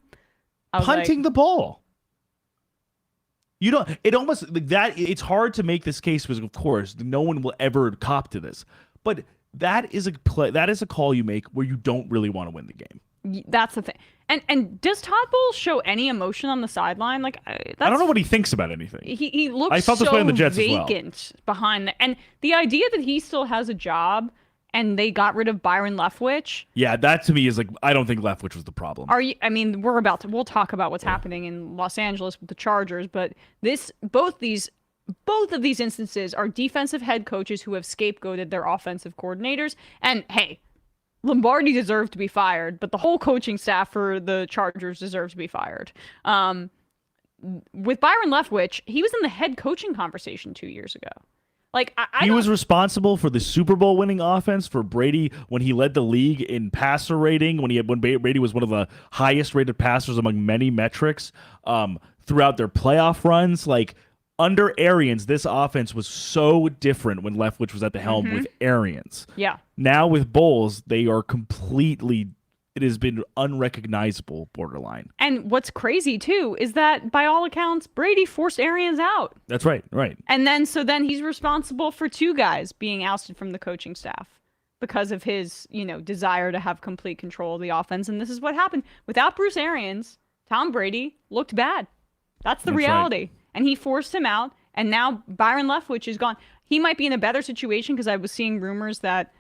punting the ball. It's hard to make this case because, of course, no one will ever cop to this. But that is a call you make where you don't really want to win the game. That's the thing. And does Todd Bowles show any emotion on the sideline? I don't know what he thinks about anything. He looks I felt this way on the Jets vacant as well. Behind and the idea that he still has a job and they got rid of Byron Leftwich. Yeah, that to me is like, I don't think Leftwich was the problem. We'll talk about what's happening in Los Angeles with the Chargers, but both of these instances are defensive head coaches who have scapegoated their offensive coordinators. And hey, Lombardi deserved to be fired, but the whole coaching staff for the Chargers deserves to be fired. With Byron Leftwich, he was in the head coaching conversation 2 years ago. He was responsible for the Super Bowl winning offense for Brady when he led the league in passer rating, when Brady was one of the highest rated passers among many metrics throughout their playoff runs. Under Arians, this offense was so different when Leftwich was at the helm with Arians. Yeah. Now with Bowles, they are it has been unrecognizable borderline. And what's crazy, too, is that by all accounts, Brady forced Arians out. That's right. And then he's responsible for 2 guys being ousted from the coaching staff because of his, desire to have complete control of the offense. And this is what happened. Without Bruce Arians, Tom Brady looked bad. That's the reality. Right. And he forced him out, and now Byron Leftwich is gone. He might be in a better situation because I was seeing rumors that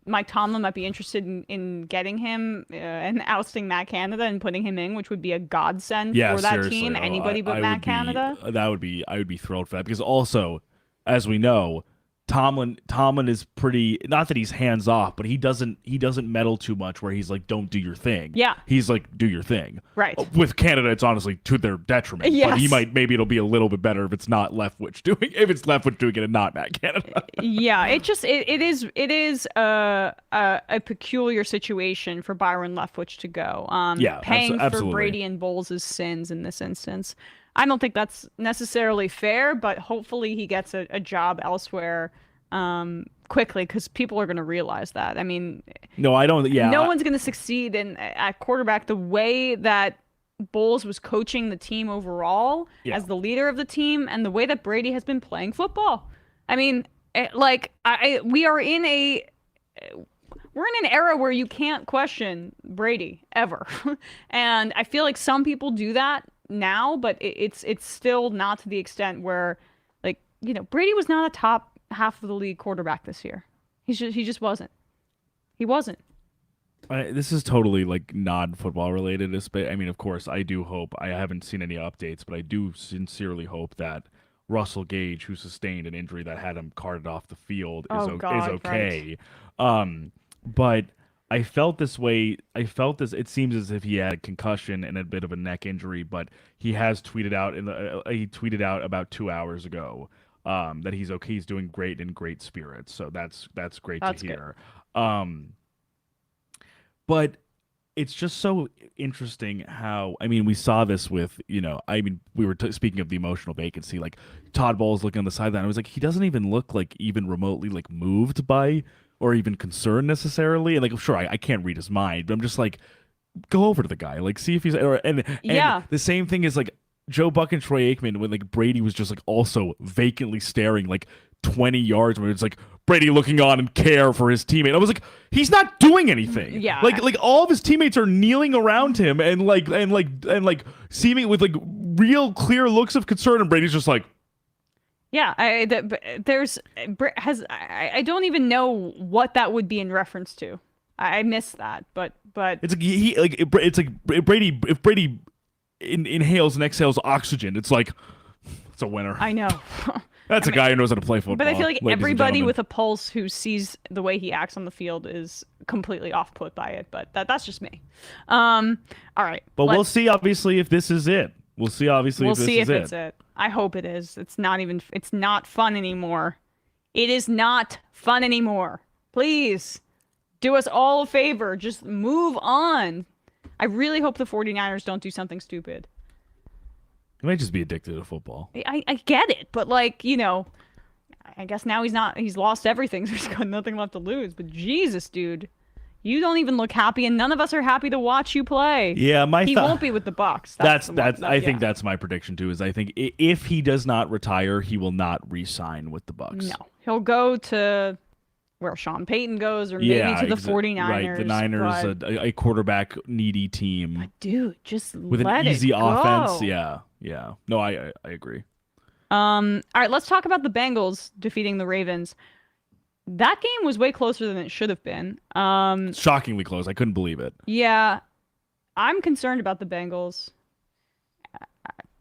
Mike Tomlin might be interested in getting him and ousting Matt Canada and putting him in, which would be a godsend for that seriously. team. Anybody but I Matt would be, Canada. I would be thrilled for that because also, as we know, Tomlin is pretty, not that he's hands off, but he doesn't meddle too much where he's like, don't do your thing. Yeah. He's like, do your thing. Right. With Canada, it's honestly to their detriment. Yes. But maybe it'll be a little bit better if it's not Leftwich doing it and not Matt Canada. Yeah, it is a peculiar situation for Byron Leftwich to go. Paying for Brady and Bowles' sins in this instance. I don't think that's necessarily fair, but hopefully he gets a job elsewhere quickly because people are going to realize that. I mean, no, I don't. Yeah, no one's going to succeed at quarterback the way that Bowles was coaching the team overall as the leader of the team, and the way that Brady has been playing football. I mean, we're in an era where you can't question Brady ever, and I feel like some people do that now, but it's still not to the extent where, like, Brady was not a top half of the league quarterback this year. He just wasn't. He wasn't. This is totally like non-football related. I mean, of course, I do hope. I haven't seen any updates, but I do sincerely hope that Russell Gage, who sustained an injury that had him carted off the field, is okay. Right. But I felt this way. It seems as if he had a concussion and a bit of a neck injury, but he has tweeted out he tweeted out about 2 hours ago that he's okay. He's doing great, in great spirits. So that's great to hear. But it's just so interesting how, I mean, we saw this with, we were speaking of the emotional vacancy, like Todd Bowles looking on the sideline. I was like, he doesn't even look like even remotely like moved by or even concerned necessarily. And like, sure, I can't read his mind, but I'm just like, go over to the guy, like see if he's, and the same thing is like Joe Buck and Troy Aikman when like Brady was just like also vacantly staring like 20 yards where it's like Brady looking on and care for his teammate. I was like, he's not doing anything. Yeah. Like all of his teammates are kneeling around him and seeming with like real clear looks of concern, and Brady's just like, yeah, I don't even know what that would be in reference to. I missed that, but it's like Brady, if Brady inhales and exhales oxygen, it's like, it's a winner. I know. That's a guy who knows how to play football. But I feel like everybody with a pulse who sees the way he acts on the field is completely off-put by it. But that's just me. All right. But we'll see, obviously, if this is it. We'll see, obviously, if it's it. I hope it is. It's not fun anymore. It is not fun anymore. Please do us all a favor. Just move on. I really hope the 49ers don't do something stupid. He might just be addicted to football. I get it, but like, I guess now he's lost everything, so he's got nothing left to lose. But Jesus, dude, you don't even look happy, and none of us are happy to watch you play. Yeah, he won't be with the Bucs. I think that's my prediction too. Is I think if he does not retire, he will not re-sign with the Bucs. No, he'll go to where Sean Payton goes, or maybe to the 49ers. Right, the Niners, a quarterback needy team. But dude, just with an easy offense. Yeah. No, I agree. All right, let's talk about the Bengals defeating the Ravens. That game was way closer than it should have been. Shockingly close. I couldn't believe it. Yeah, I'm concerned about the Bengals.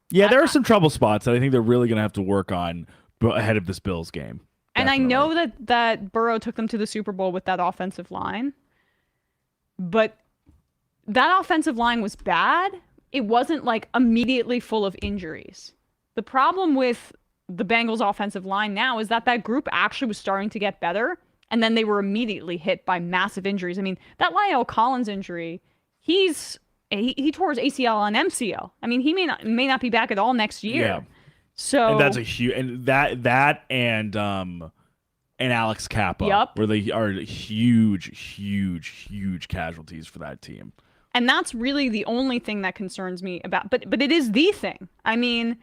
Yeah, there are some trouble spots that I think they're really going to have to work on ahead of this Bills game. And I know that Burrow took them to the Super Bowl with that offensive line, but that offensive line was bad. It wasn't like immediately full of injuries. The problem with the Bengals offensive line now is that group actually was starting to get better, and then they were immediately hit by massive injuries. I mean, that La'el Collins injury, he tore his ACL and MCL. I mean, he may not be back at all next year. Yeah. So and that's a huge, and that and Alex Kappa, where they are huge casualties for that team. And that's really the only thing that concerns me about, but it is the thing. I mean,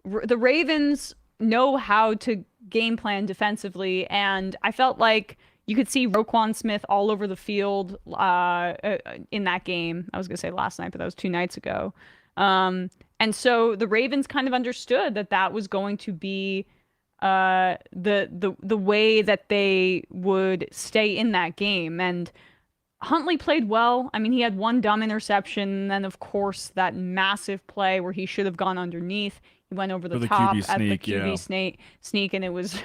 the Ravens know how to game plan defensively, and I felt like you could see Roquan Smith all over the field in that game. I was going to say last night, but that was 2 nights ago. And so the Ravens kind of understood that was going to be the way that they would stay in that game. And Huntley played well. I mean, he had one dumb interception, and then of course that massive play where he should have gone underneath. He went over the top QB at the sneak, QB sneak, and it was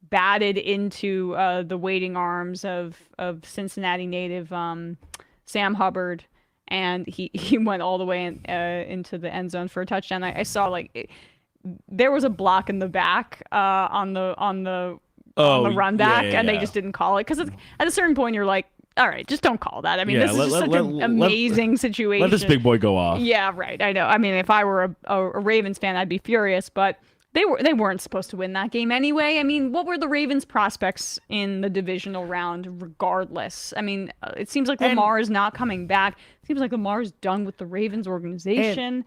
batted into the waiting arms of Cincinnati native Sam Hubbard, and he went all the way into the end zone for a touchdown. I saw there was a block in the back on the run back, and they just didn't call it because at a certain point you're like, all right, just don't call that. I mean, this is just such an amazing situation. Let this big boy go off. Yeah, right. I know. I mean, if I were a Ravens fan, I'd be furious, but they weren't supposed to win that game anyway. I mean, what were the Ravens' prospects in the divisional round regardless? I mean, it seems like Lamar is not coming back. It seems like Lamar's done with the Ravens organization.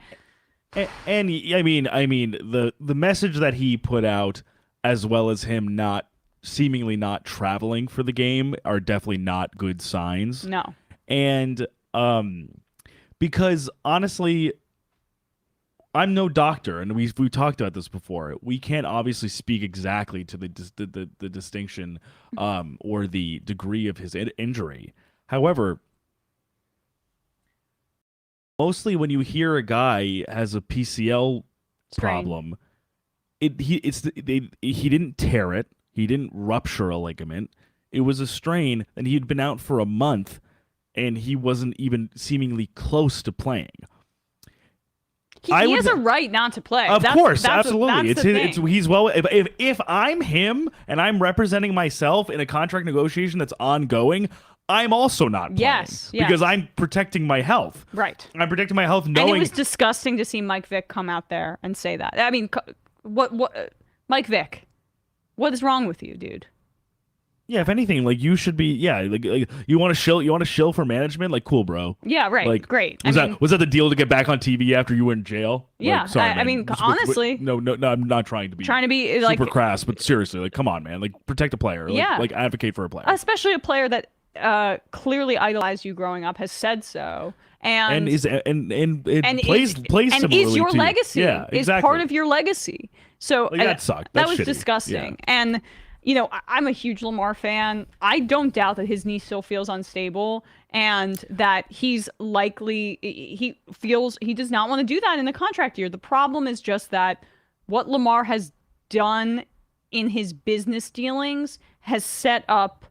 And I mean, the message that he put out, as well as him seemingly not traveling for the game, are definitely not good signs. No. And because honestly, I'm no doctor, and we talked about this before. We can't obviously speak exactly to the distinction or the degree of his injury. However, mostly when you hear a guy has a PCL problem, he didn't tear it. He didn't rupture a ligament. It was a strain, and he had been out for a month, and he wasn't even seemingly close to playing. He has a right not to play. Of course, absolutely. He's well. If I'm him and I'm representing myself in a contract negotiation that's ongoing, I'm also not playing. Yes. Because I'm protecting my health. Right. I'm protecting my health knowing. And it was disgusting to see Mike Vick come out there and say that. I mean, what Mike Vick, what is wrong with you, dude? Yeah, if anything, you should be. Yeah, you want to shill. You want to shill for management. Cool, bro. Yeah, right. Great. Was that the deal to get back on TV after you were in jail? Yeah. Sorry, I mean, honestly. No. I'm not trying to be super crass, but seriously, come on, man. Protect a player. Advocate for a player. Especially a player that clearly idolized you growing up, has said so, and plays similarly is your to legacy. Yeah, exactly. Is part of your legacy. So that sucked. That was shitty. disgusting. Yeah. And I'm a huge Lamar fan. I don't doubt that his knee still feels unstable and that he's likely he does not want to do that in the contract year. The problem is just that what Lamar has done in his business dealings has set up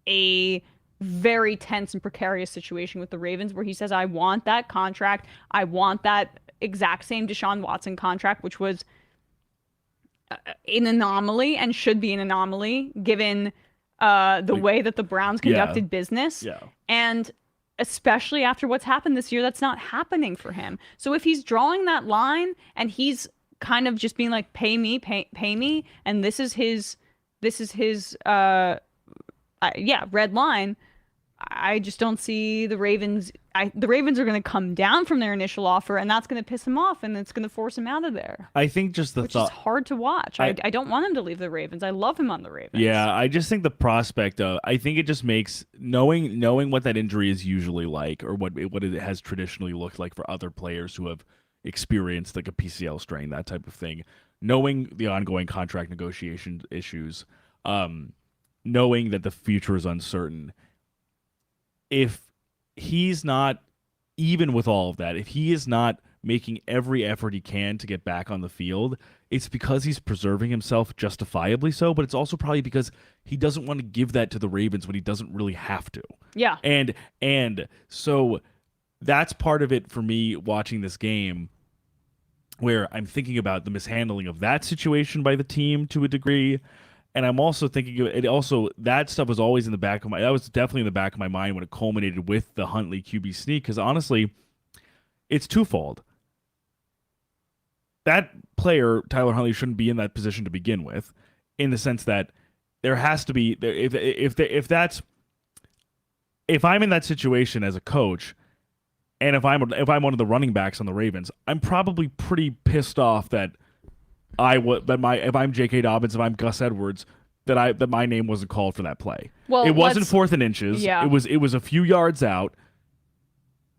a very tense and precarious situation with the Ravens where he says, I want that contract. I want that exact same Deshaun Watson contract, which was an anomaly and should be an anomaly given the way that the Browns conducted business. Yeah. And especially after what's happened this year, that's not happening for him. So if he's drawing that line and he's kind of just being like, pay me, and this is his red line, I just don't see the Ravens. The Ravens are going to come down from their initial offer, and that's going to piss him off, and it's going to force him out of there. I think just which is hard to watch. I don't want him to leave the Ravens. I love him on the Ravens. Yeah, I just think the prospect of. I think it just makes knowing what that injury is usually like, or what it has traditionally looked like for other players who have experienced a PCL strain, that type of thing. Knowing the ongoing contract negotiation issues, knowing that the future is uncertain. If he's not, even with all of that, if he is not making every effort he can to get back on the field, it's because he's preserving himself justifiably so, but it's also probably because he doesn't want to give that to the Ravens when he doesn't really have to. Yeah. And so that's part of it for me watching this game, where I'm thinking about the mishandling of that situation by the team to a degree. And I'm also thinking of it. Also, that stuff was always in the back of that was definitely in the back of my mind when it culminated with the Huntley QB sneak. Because honestly, it's twofold. That player, Tyler Huntley, shouldn't be in that position to begin with, in the sense that there has to be if I'm in that situation as a coach, and if I'm one of the running backs on the Ravens, I'm probably pretty pissed off that. If I'm J.K. Dobbins, if I'm Gus Edwards, that my name wasn't called for that play. Well, it wasn't 4th and inches. Yeah. It was a few yards out.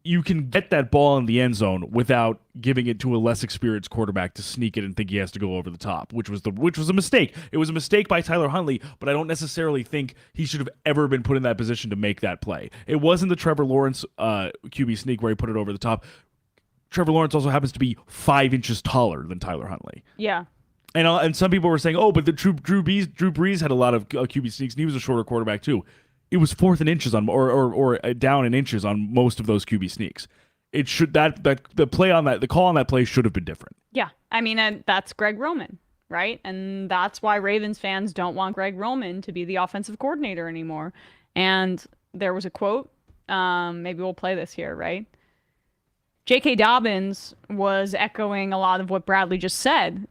you can get that ball in the end zone without giving it to a less experienced quarterback to sneak it and think he has to go over the top, which was a mistake. It was a mistake by Tyler Huntley, but I don't necessarily think he should have ever been put in that position to make that play. It wasn't the Trevor Lawrence QB sneak where he put it over the top. Trevor Lawrence also happens to be 5 inches taller than Tyler Huntley. Yeah. And some people were saying, oh, but the Drew Brees had a lot of QB sneaks, and he was a shorter quarterback too. It was fourth in inches on, or down in inches on most of those QB sneaks. It should the play on that, the call on that play should have been different. Yeah, I mean, and that's Greg Roman, right? And that's why Ravens fans don't want Greg Roman to be the offensive coordinator anymore. And there was a quote. Maybe we'll play this here, right? J.K. Dobbins was echoing a lot of what Bradley just said,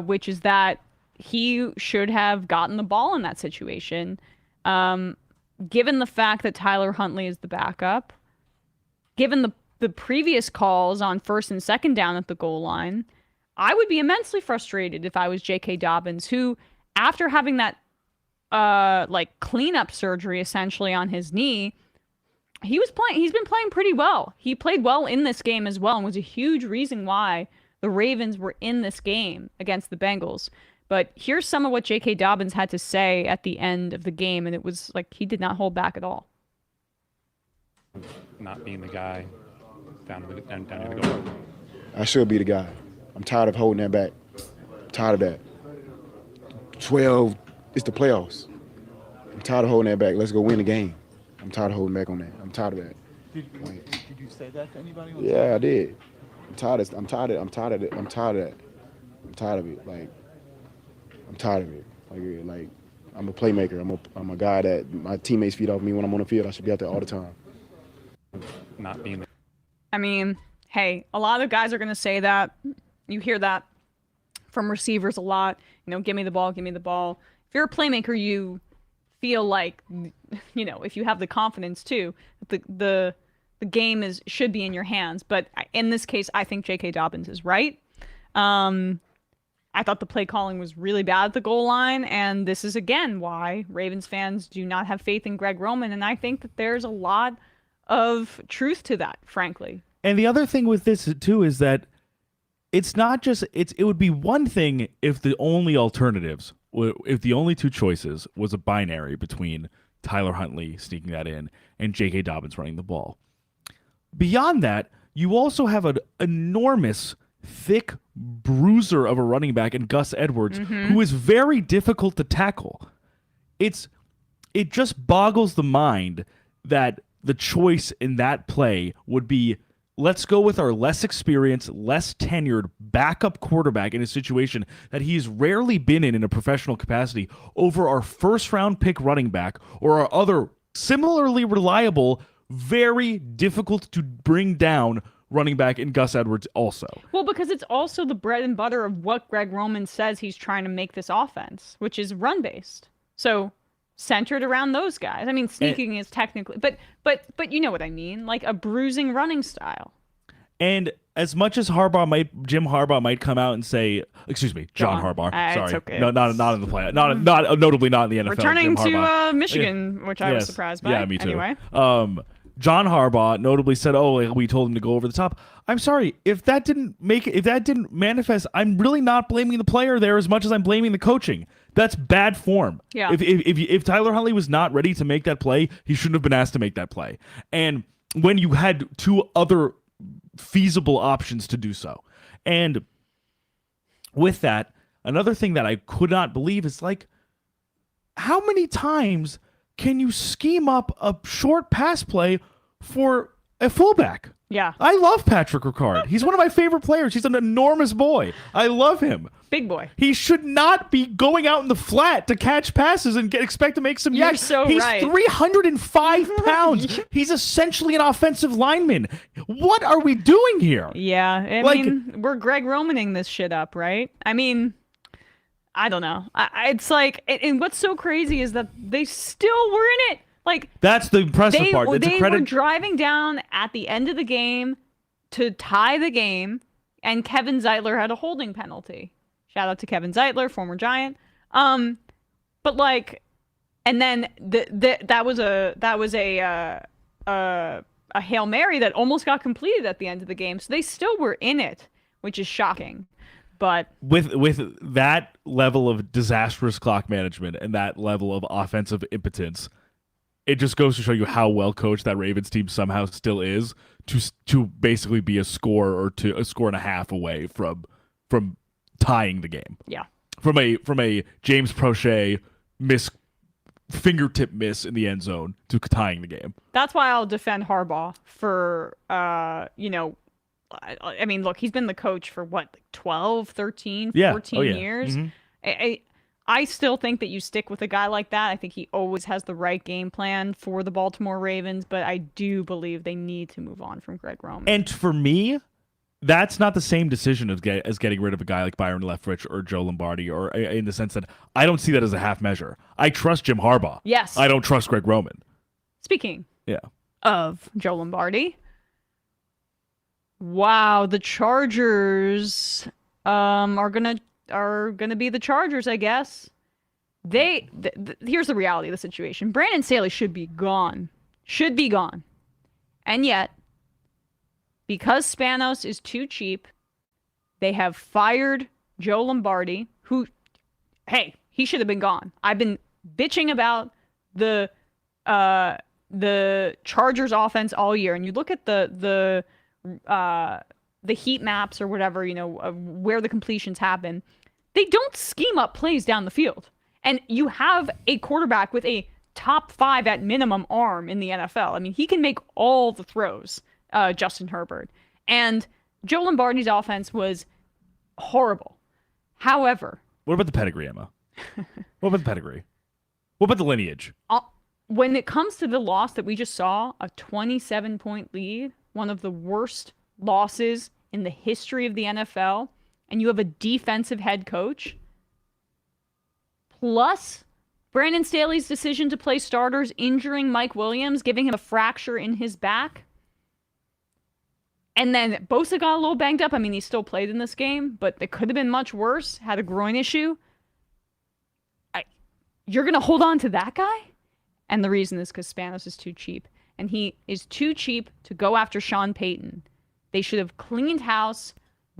which is that he should have gotten the ball in that situation. Given the fact that Tyler Huntley is the backup, given the previous calls on first and second down at the goal line, I would be immensely frustrated if I was J.K. Dobbins, who, after having that cleanup surgery essentially on his knee, he's been playing pretty well. He played well in this game as well and was a huge reason why the Ravens were in this game against the Bengals. But here's some of what J.K. Dobbins had to say at the end of the game, and it was like he did not hold back at all. Not being the guy down to the goal. I should be the guy. I'm tired of holding that back. I'm tired of that. 12, it's the playoffs. I'm tired of holding that back. Let's go win the game. I'm tired of holding back on that. I'm tired of that. Did you say that to anybody? Yeah, I did. I'm tired of it. I'm tired of that. I'm tired of it. Like, I'm tired of it. Like I'm a playmaker. I'm a guy that my teammates feed off me when I'm on the field. I should be out there all the time. Not being the I mean, hey, a lot of guys are going to say that. You hear that from receivers a lot. You know, give me the ball, give me the ball. If you're a playmaker, you feel like, you know, if you have the confidence too, the game should be in your hands. But in this case, I think J.K. Dobbins is right. I thought the play calling was really bad at the goal line, and this is, again, why Ravens fans do not have faith in Greg Roman, and I think that there's a lot of truth to that, frankly. And the other thing with this, too, is that it's not just – it would be one thing if the only alternatives, if the only two choices was a binary between Tyler Huntley sneaking that in and J.K. Dobbins running the ball. Beyond that, you also have an enormous – thick bruiser of a running back in Gus Edwards, who is very difficult to tackle. It just boggles the mind that the choice in that play would be, let's go with our less experienced, less tenured backup quarterback in a situation that he's rarely been in a professional capacity over our first-round pick running back or our other similarly reliable, very difficult to bring down running back in Gus Edwards also. Well, because it's also the bread and butter of what Greg Roman says he's trying to make this offense, which is run-based. So centered around those guys. I mean, sneaking is technically, but you know what I mean, like a bruising running style. And as much as Jim Harbaugh might come out and say, excuse me, John Harbaugh. Sorry, it's okay. No, not in the play, not notably not in the NFL. Returning Jim Harbaugh. to Michigan, which I was surprised by. Yeah, me too. Anyway. John Harbaugh notably said, "Oh, we told him to go over the top." I'm sorry, if that didn't manifest, I'm really not blaming the player there as much as I'm blaming the coaching. That's bad form. Yeah. If Tyler Huntley was not ready to make that play, he shouldn't have been asked to make that play. And when you had two other feasible options to do so, and with that, another thing that I could not believe is, like, how many times can you scheme up a short pass play for a fullback? Yeah. I love Patrick Ricard. He's one of my favorite players. He's an enormous boy. I love him. Big boy. He should not be going out in the flat to catch passes and expect to make some You're yaks. so He's right. 305 pounds. He's essentially an offensive lineman. What are we doing here? Yeah. I mean, we're Greg Romaning this shit up, right? I mean, I don't know. It's like, and what's so crazy is that they still were in it. Like, that's the impressive part. They were driving down at the end of the game to tie the game, and Kevin Zeitler had a holding penalty. Shout out to Kevin Zeitler, former Giant. But like, and then that was a a Hail Mary that almost got completed at the end of the game. So they still were in it, which is shocking. But with that level of disastrous clock management and that level of offensive impotence, it just goes to show you how well coached that Ravens team somehow still is to basically be a score or a score and a half away from tying the game. yeah. From a James Prochet fingertip miss in the end zone to tying the game. That's why I'll defend Harbaugh for, I mean, look, he's been the coach for what, like 12, 13, 14 years. Mm-hmm. I still think that you stick with a guy like that. I think he always has the right game plan for the Baltimore Ravens, but I do believe they need to move on from Greg Roman. And for me, that's not the same decision as getting rid of a guy like Byron Leftwich or Joe Lombardi, or in the sense that I don't see that as a half measure. I trust Jim Harbaugh. Yes. I don't trust Greg Roman. Speaking Yeah. of Joe Lombardi, wow, the Chargers are gonna be the Chargers, I guess. Here's the reality of the situation. Brandon Staley should be gone. And yet, because Spanos is too cheap, they have fired Joe Lombardi, who, hey, he should have been gone. I've been bitching about the Chargers offense all year, and you look at the heat maps or whatever, where the completions happen. They don't scheme up plays down the field. And you have a quarterback with a top 5 at minimum arm in the NFL. I mean, he can make all the throws, Justin Herbert. And Joe Lombardi's offense was horrible. However, what about the pedigree, Emma? What about the pedigree? What about the lineage? When it comes to the loss that we just saw, a 27-point lead, one of the worst losses in the history of the NFL, and you have a defensive head coach, plus Brandon Staley's decision to play starters, injuring Mike Williams, giving him a fracture in his back, and then Bosa got a little banged up. I mean, he still played in this game, but it could have been much worse, had a groin issue. You're going to hold on to that guy? And the reason is because Spanos is too cheap. And he is too cheap to go after Sean Payton. They should have cleaned house,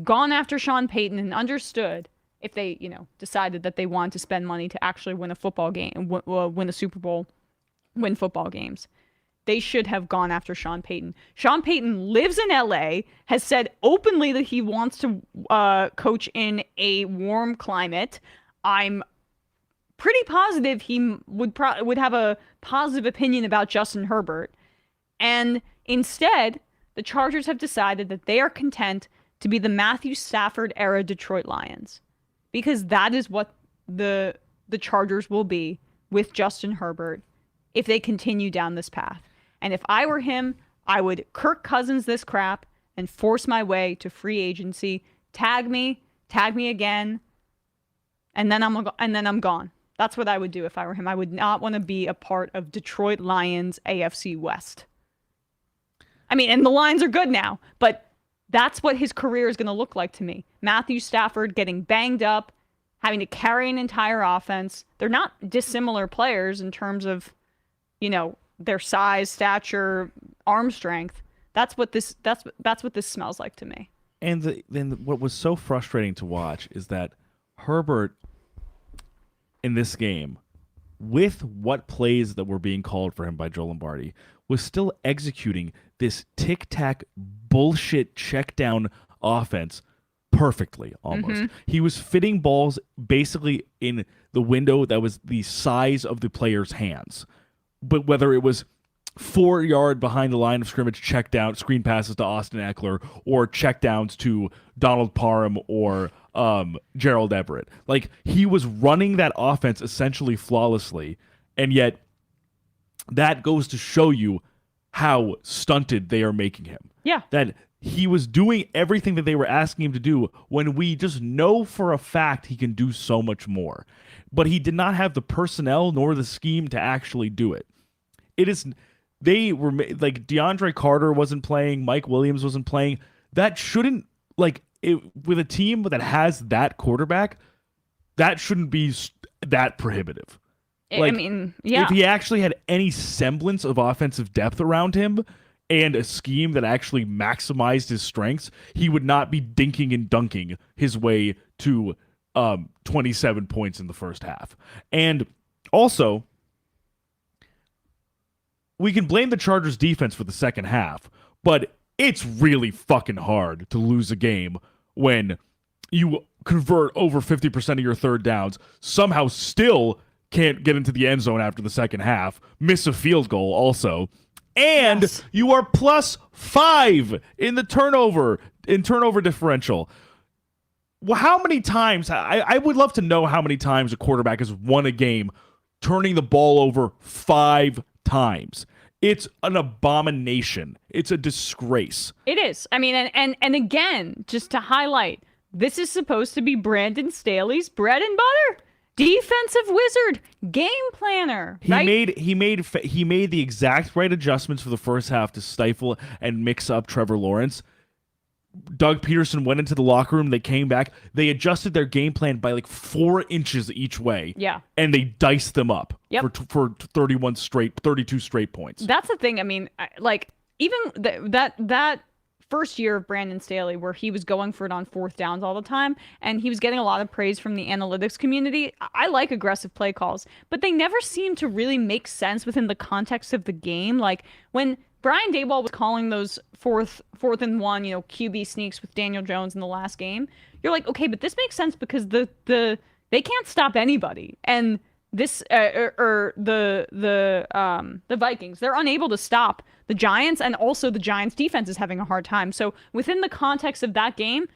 gone after Sean Payton, and understood if they, decided that they wanted to spend money to actually win a football game, win a Super Bowl, win football games. They should have gone after Sean Payton. Sean Payton lives in LA, has said openly that he wants to coach in a warm climate. I'm pretty positive he would have a positive opinion about Justin Herbert. And instead, the Chargers have decided that they are content to be the Matthew Stafford era Detroit Lions, because that is what the Chargers will be with Justin Herbert if they continue down this path. And if I were him, I would Kirk Cousins this crap and force my way to free agency. Tag me again, and then I'm gone. That's what I would do if I were him. I would not want to be a part of Detroit Lions AFC West. I mean, and the Lions are good now, but that's what his career is going to look like to me. Matthew Stafford getting banged up, having to carry an entire offense. They're not dissimilar players in terms of, their size, stature, arm strength. That's what this smells like to me. And then what was so frustrating to watch is that Herbert in this game, with what plays that were being called for him by Joe Lombardi, was still executing this tic-tac bullshit check-down offense perfectly, almost. Mm-hmm. He was fitting balls basically in the window that was the size of the player's hands. But whether it was 4 yard behind the line of scrimmage check down, screen passes to Austin Eckler, or check downs to Donald Parham or Gerald Everett. Like, he was running that offense essentially flawlessly, and yet that goes to show you how stunted they are making him. Yeah. That he was doing everything that they were asking him to do when we just know for a fact he can do so much more. But he did not have the personnel nor the scheme to actually do it. They were like, DeAndre Carter wasn't playing, Mike Williams wasn't playing. That shouldn't, with a team that has that quarterback, that shouldn't be that prohibitive. I mean, yeah. If he actually had any semblance of offensive depth around him, and a scheme that actually maximized his strengths, he would not be dinking and dunking his way to 27 points in the first half. And also, we can blame the Chargers defense for the second half, but it's really fucking hard to lose a game when you convert over 50% of your third downs, somehow still can't get into the end zone after the second half, miss a field goal also, and Yes. you are +5 in the turnover differential. Well, how many times, I would love to know how many times a quarterback has won a game turning the ball over 5 times. It's an abomination. It's a disgrace. It is. I mean, and again, just to highlight, this is supposed to be Brandon Staley's bread and butter. Defensive wizard, game planner. He right? made the exact right adjustments for the first half to stifle and mix up Trevor Lawrence. Doug Peterson went into the locker room. They came back. They adjusted their game plan by like 4 inches each way. Yeah. And they diced them up Yep. for 32 straight points. That's the thing. I mean, like even that first year of Brandon Staley, where he was going for it on fourth downs all the time, and he was getting a lot of praise from the analytics community. I like aggressive play calls, but they never seem to really make sense within the context of the game. Like when Brian Daboll was calling those fourth and one, QB sneaks with Daniel Jones in the last game, you're like, okay, but this makes sense because they can't stop anybody, and this the Vikings, they're unable to stop the Giants, and also the Giants defense is having a hard time. So within the context of that game,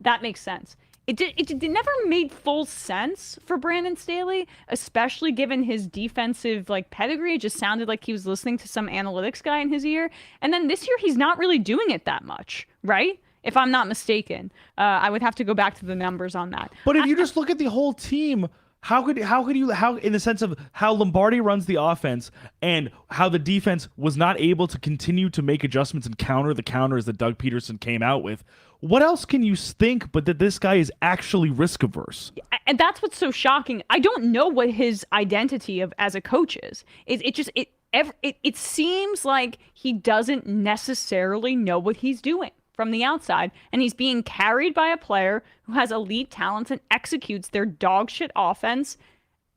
that makes sense. It never made full sense for Brandon Staley, especially given his defensive pedigree. It just sounded like he was listening to some analytics guy in his ear. And then this year, he's not really doing it that much, right? If I'm not mistaken, I would have to go back to the numbers on that. But if you just look at the whole team, how could you in the sense of how Lombardi runs the offense and how the defense was not able to continue to make adjustments and counter the counters that Doug Peterson came out with, what else can you think but that this guy is actually risk averse? And that's what's so shocking. I don't know what his identity as a coach is. It seems like he doesn't necessarily know what he's doing from the outside, and he's being carried by a player who has elite talents and executes their dog shit offense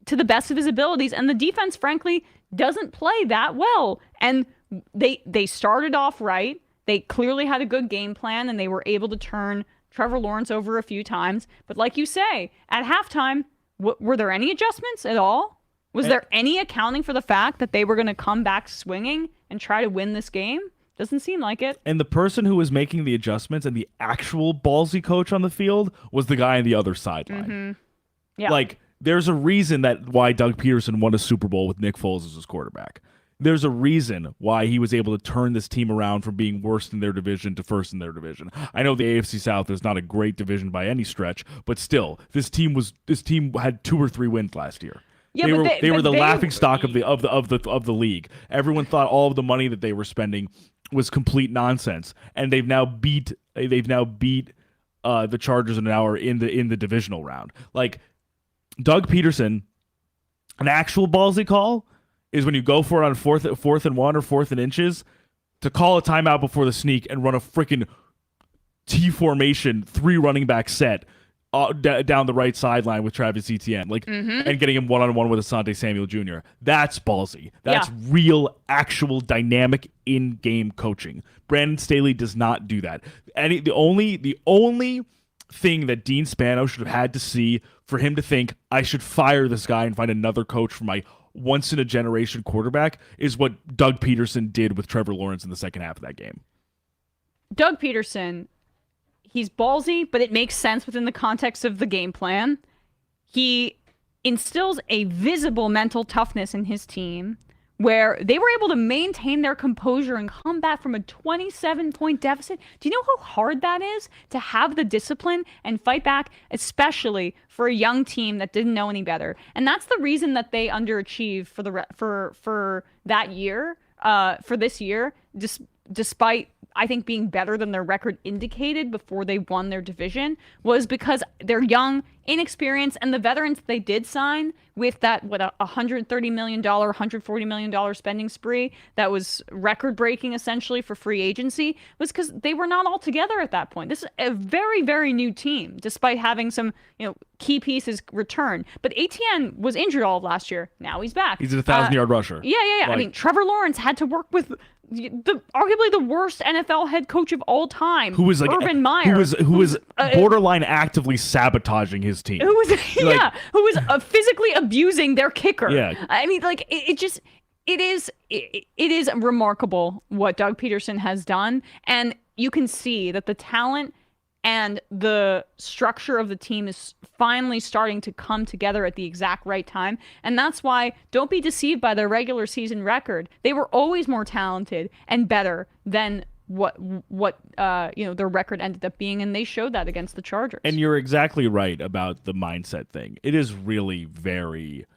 to the best of his abilities. And the defense, frankly, doesn't play that well. And they started off right. They clearly had a good game plan, and they were able to turn Trevor Lawrence over a few times. But like you say, at halftime, were there any adjustments at all? Was there any accounting for the fact that they were going to come back swinging and try to win this game? Doesn't seem like it. And the person who was making the adjustments and the actual ballsy coach on the field was the guy on the other sideline. Mm-hmm. Yeah. Like, there's a reason why Doug Peterson won a Super Bowl with Nick Foles as his quarterback. There's a reason why he was able to turn this team around from being worst in their division to first in their division. I know the AFC South is not a great division by any stretch, but still, this team had 2 or 3 wins last year. Yeah, they were the laughingstock of the league. Everyone thought all of the money that they were spending was complete nonsense, and they've now beat the Chargers in an hour in the divisional round. Like, Doug Peterson, an actual ballsy call is when you go for it on fourth and 1 or 4th and inches to call a timeout before the sneak and run a freaking T formation 3 running back set down the right sideline with Travis Etienne, and getting him one-on-one with Asante Samuel Jr. That's ballsy. That's real, actual, dynamic in-game coaching. Brandon Staley does not do that. And the only thing that Dean Spano should have had to see for him to think I should fire this guy and find another coach for my once-in-a-generation quarterback is what Doug Peterson did with Trevor Lawrence in the second half of that game. Doug Peterson, he's ballsy, but it makes sense within the context of the game plan. He instills a visible mental toughness in his team where they were able to maintain their composure and come back from a 27-point deficit. Do you know how hard that is to have the discipline and fight back, especially for a young team that didn't know any better? And that's the reason that they underachieved for that year, for this year, despite I think, being better than their record indicated before they won their division was because they're young, inexperienced, and the veterans they did sign with that, $130 million, $140 million spending spree that was record-breaking essentially for free agency, was because they were not all together at that point. This is a very, very new team, despite having some, key pieces return. But ATN was injured all of last year. Now he's back. He's a 1,000-yard rusher. Yeah. I mean, Trevor Lawrence had to work with arguably the worst NFL head coach of all time, who was like Urban Meyer, who was borderline actively sabotaging his team. Who was physically abusing their kicker. Yeah. I mean, like it is remarkable what Doug Peterson has done, and you can see that the talent and the structure of the team is finally starting to come together at the exact right time. And that's why don't be deceived by their regular season record. They were always more talented and better than what their record ended up being, and they showed that against the Chargers. And you're exactly right about the mindset thing. It is really very,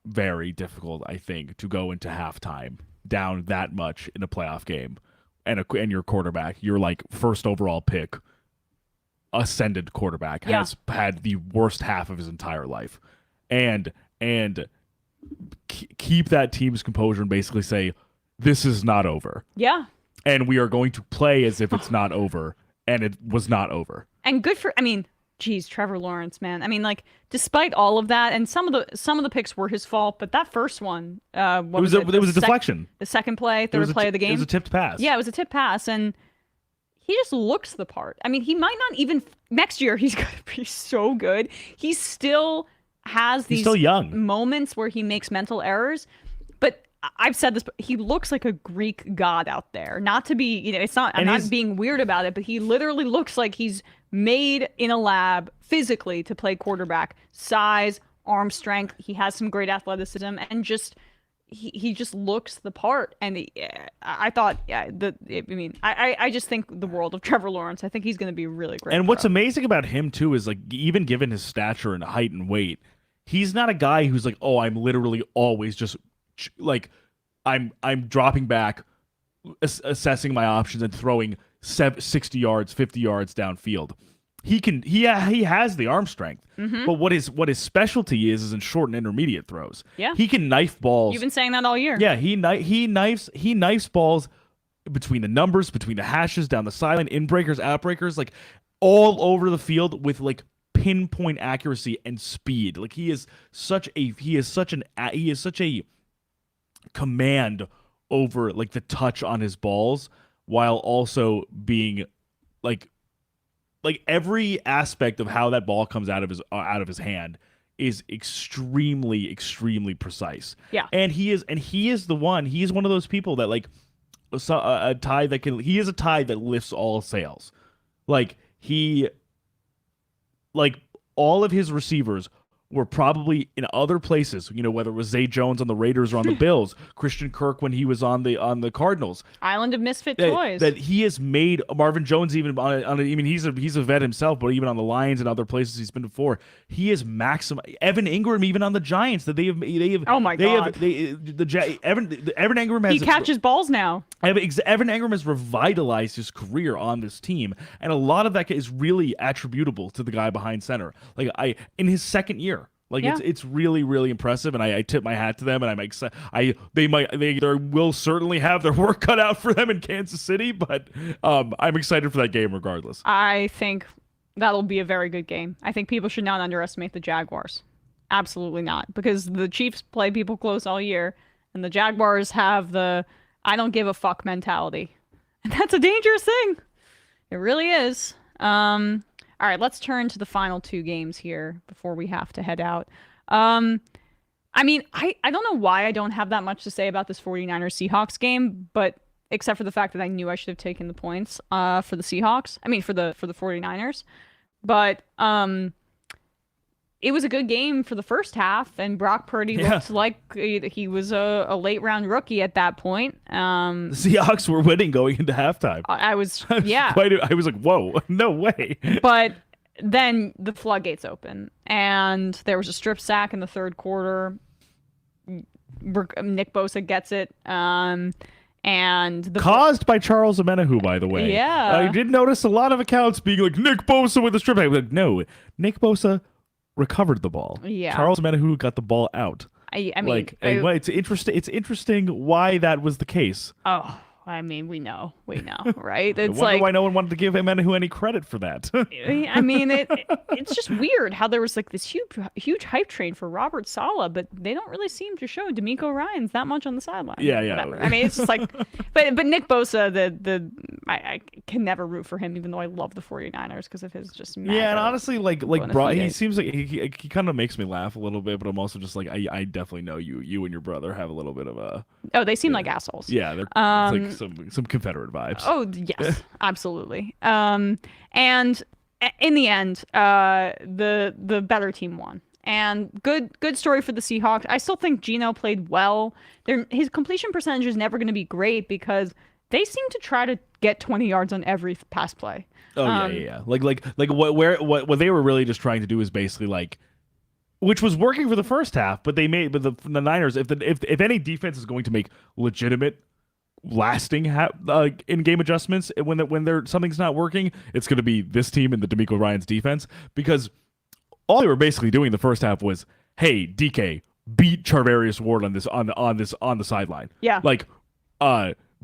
very difficult, I think, to go into halftime down that much in a playoff game, and your quarterback, your like first overall pick, ascended quarterback, has had the worst half of his entire life, and keep that team's composure and basically say, this is not over. Yeah. And we are going to play as if it's not over, and it was not over. And Trevor Lawrence, man. I mean, like, despite all of that, and some of the picks were his fault, but that first one, it was a deflection. The second play, third play of the game. It was a tipped pass. Yeah, it was a tipped pass, and he just looks the part. I mean, he might not even next year. He's going to be so good. He still has these moments where he makes mental errors, but I've said this, but he looks like a Greek god out there. Not to be, it's not. I'm not being weird about it, but he literally looks like he's made in a lab physically to play quarterback. Size, arm strength. He has some great athleticism, and just he just looks the part. And I thought, I just think the world of Trevor Lawrence. I think he's going to be really great. And what's amazing about him too is, like, even given his stature and height and weight, he's not a guy who's like, oh, I'm literally always just like, I'm dropping back, assessing my options and throwing 60 yards, 50 yards downfield. He has the arm strength, but what his specialty is in short and intermediate throws. Yeah, he can knife balls. You've been saying that all year. Yeah, he knifes balls between the numbers, between the hashes, down the sideline, in breakers, out breakers, like all over the field with like pinpoint accuracy and speed. Like he is such a command over like the touch on his balls, while also being like every aspect of how that ball comes out of his hand is extremely precise. Yeah. And he is one of those people that, like, a tide that lifts all sails. Like all of his receivers were probably in other places, whether it was Zay Jones on the Raiders or on the Bills, Christian Kirk when he was on the Cardinals. Island of misfit toys. That he has made Marvin Jones even he's a vet himself, but even on the Lions and other places he's been before, he is Evan Ingram even on the Giants that they have. Oh my God! Evan Ingram has. He catches balls now. Evan Ingram has revitalized his career on this team, and a lot of that is really attributable to the guy behind center. Like in his second year. Like, yeah. It's really, really impressive, and I tip my hat to them, and I'm excited. They will certainly have their work cut out for them in Kansas City, but I'm excited for that game regardless. I think that'll be a very good game. I think people should not underestimate the Jaguars. Absolutely not, because the Chiefs play people close all year, and the Jaguars have the I don't give a fuck mentality, and that's a dangerous thing. It really is. All right, let's turn to the final two games here before we have to head out. I don't know why I don't have that much to say about this 49ers-Seahawks game, but except for the fact that I knew I should have taken the points for the Seahawks. For the 49ers. But it was a good game for the first half, and Brock Purdy looked like he was a late-round rookie at that point. The Seahawks were winning going into halftime. I was like, whoa, no way. But then the floodgates open, and there was a strip sack in the third quarter. Nick Bosa gets it, and And the Caused by Charles Omenihu, by the way. Yeah. I did notice a lot of accounts being like, Nick Bosa with the strip. I was like, no, Nick Bosa recovered the ball. Yeah. Charles Omenihu got the ball out. I mean, Like, it's interesting. It's interesting why that was the case. oh, I mean, we know, right? I It's wonder like, why no one wanted to give Omenihu any credit for that. I mean, it's just weird how there was like this huge hype train for Robert Saleh, but they don't really seem to show D'Amico Ryans that much on the sideline. Yeah. Whatever. I mean, it's just like, but Nick Bosa, I can never root for him, even though I love the 49ers because of his just Yeah, and honestly, like bona bro, he fide. seems like he kind of makes me laugh a little bit, but I'm also just like I definitely know you and your brother have a little bit of a Oh, they seem like assholes. yeah, they're it's like some Confederate vibes. Oh yes, absolutely. And in the end, the better team won. And good story for the Seahawks. I still think Geno played well. His completion percentage is never going to be great because they seem to try to get 20 yards on every pass play. Oh yeah. Like what they were really just trying to do is basically like, which was working for the first half, but the Niners, if any defense is going to make legitimate, lasting in-game adjustments when something's not working, it's going to be this team and the D'Amico Ryans defense, because all they were basically doing in the first half was, hey, DK, beat Charvarius Ward on the sideline. Yeah. Like,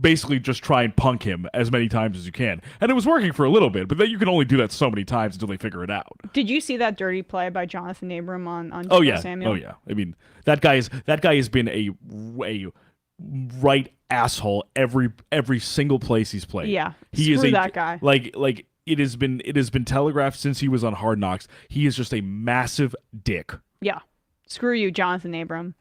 basically just try and punk him as many times as you can. And it was working for a little bit, but then you can only do that so many times until they figure it out. Did you see that dirty play by Jonathan Abram on Oh Deebo yeah. Samuel? Oh yeah. I mean, that guy has been a right asshole every single place he's played. Yeah. He Screw is that guy. Like it has been telegraphed since he was on Hard Knocks. He is just a massive dick. Yeah. Screw you, Jonathan Abram.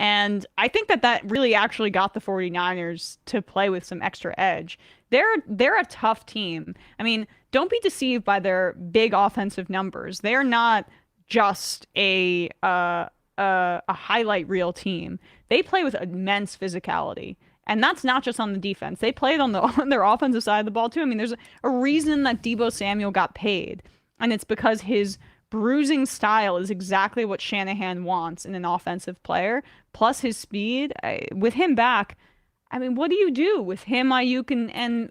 And I think that really actually got the 49ers to play with some extra edge. They're a tough team. I mean, don't be deceived by their big offensive numbers. They're not just a highlight reel team. They play with immense physicality. And that's not just on the defense. They played on their offensive side of the ball too. I mean, there's a reason that Deebo Samuel got paid, and it's because his bruising style is exactly what Shanahan wants in an offensive player. Plus his speed. With him back, I mean, what do you do with him, Ayuk, and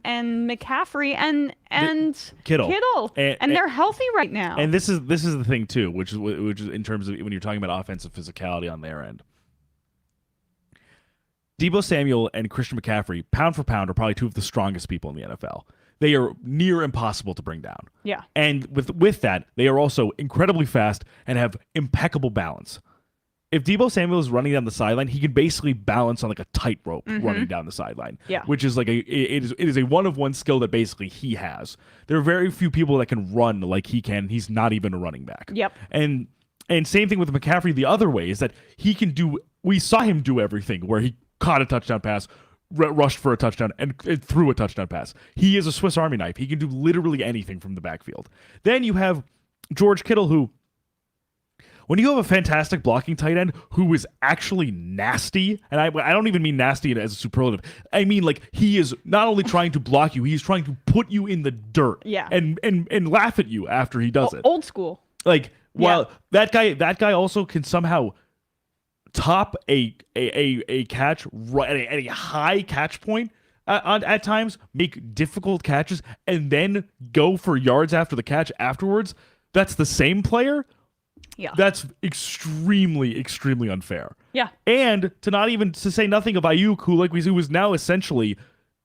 McCaffrey and Kittle. And they're healthy right now. And this is the thing too, which is in terms of when you're talking about offensive physicality on their end. Deebo Samuel and Christian McCaffrey, pound for pound, are probably two of the strongest people in the NFL. They are near impossible to bring down. Yeah. And with that, they are also incredibly fast and have impeccable balance. If Deebo Samuel is running down the sideline, he can basically balance on like a tightrope running down the sideline. Yeah. Which is like it is a one-of-one skill that basically he has. There are very few people that can run like he can. He's not even a running back. Yep. And same thing with McCaffrey the other way is that he can do. We saw him do everything where he caught a touchdown pass, rushed for a touchdown, and threw a touchdown pass. He is a Swiss Army knife. He can do literally anything from the backfield. Then you have George Kittle, who, when you have a fantastic blocking tight end who is actually nasty, and I don't even mean nasty as a superlative. I mean, like, he is not only trying to block you, he's trying to put you in the dirt. Yeah. And laugh at you after he does it. Old school. Like, while that guy also can somehow top a catch right at a high catch point at times, make difficult catches, and then go for yards after the catch afterwards. That's the same player. Yeah. That's extremely, extremely unfair. Yeah. And to say nothing of Ayuk, who was now essentially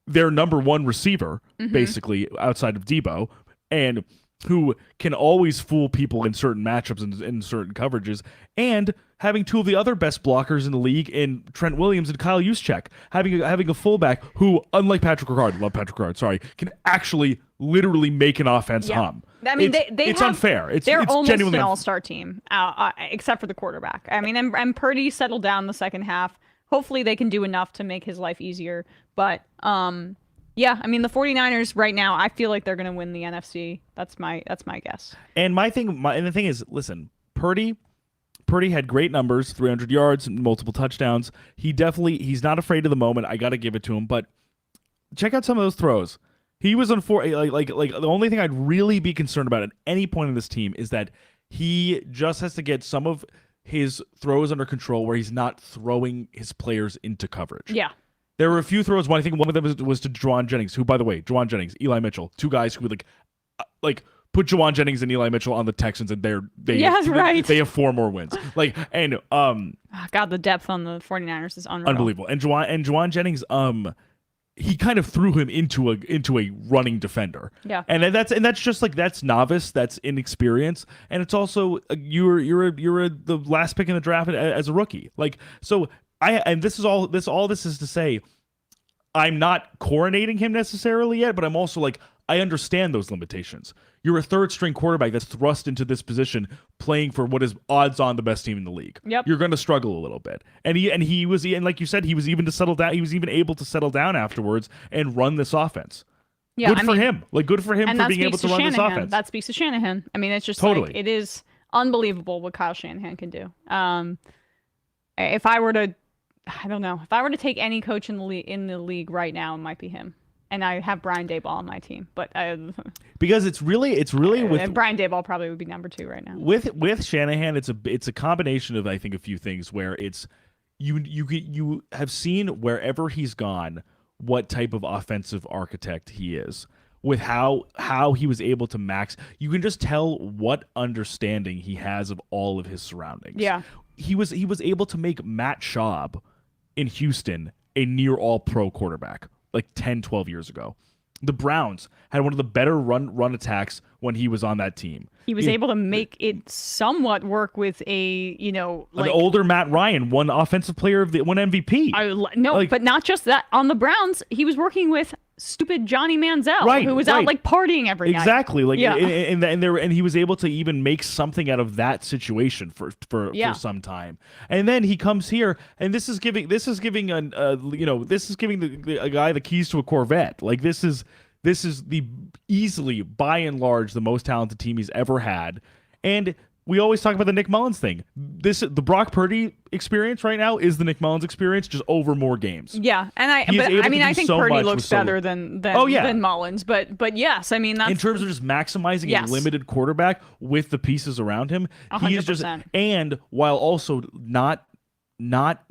their number one receiver, basically outside of Deebo, and who can always fool people in certain matchups and in certain coverages, and having two of the other best blockers in the league in Trent Williams and Kyle Juszczyk, having a fullback who, unlike Patrick Ricard, can actually literally make an offense hum. I mean, it's unfair. They're almost genuinely an all-star team, except for the quarterback. I mean, and Purdy settled down in the second half. Hopefully they can do enough to make his life easier. But, yeah, I mean, the 49ers right now, I feel like they're going to win the NFC. That's my guess. And the thing is, listen, Purdy had great numbers, 300 yards, multiple touchdowns. He's not afraid of the moment. I got to give it to him. But check out some of those throws. He was on like the only thing I'd really be concerned about at any point in this team is that he just has to get some of his throws under control where he's not throwing his players into coverage. Yeah. There were a few throws. I think one of them was to Juwan Jennings, who, by the way, Juwan Jennings, Eli Mitchell, two guys who would put Juwan Jennings and Eli Mitchell on the Texans, and they have 4 more wins. God, the depth on the 49ers is unreal. Unbelievable. And Juwan Jennings, he kind of threw him into a running defender. Yeah. And that's just that's novice, that's inexperience, and it's also you're the last pick in the draft as a rookie. This is to say, I'm not coronating him necessarily yet, but I'm also I understand those limitations. You're a third-string quarterback that's thrust into this position, playing for what is odds-on the best team in the league. Yep. You're going to struggle a little bit, and like you said, he was even to settle down. He was even able to settle down afterwards and run this offense. Yeah, good for him. Good for him for being able to run this offense. That speaks to Shanahan. I mean, it's just totally. It is unbelievable what Kyle Shanahan can do. If I were to, I don't know, if I were to take any coach in the league right now, it might be him. And I have Brian Daboll on my team, but because it's really with Brian Daboll probably would be number 2 right now. With Shanahan, it's a combination of I think a few things where it's you have seen wherever he's gone what type of offensive architect he is. With how he was able to max, you can just tell what understanding he has of all of his surroundings. Yeah, he was able to make Matt Schaub in Houston a near all-pro quarterback 10, 12 years ago. The Browns had one of the better run attacks when he was on that team. He was able to make it somewhat work with an older Matt Ryan, one offensive player of one MVP. But not just that. On the Browns, he was working with stupid Johnny Manziel, who was out partying every night. Exactly. And he was able to even make something out of that situation for some time. And then he comes here, and this is giving a guy the keys to a Corvette. This is the easily, by and large, the most talented team he's ever had. And we always talk about the Nick Mullins thing. The Brock Purdy experience right now is the Nick Mullins experience, just over more games. Yeah, and I think Purdy looks better than Mullins. But yes, I mean that's in terms of just maximizing a limited quarterback with the pieces around him. 100%. He is just, and while also not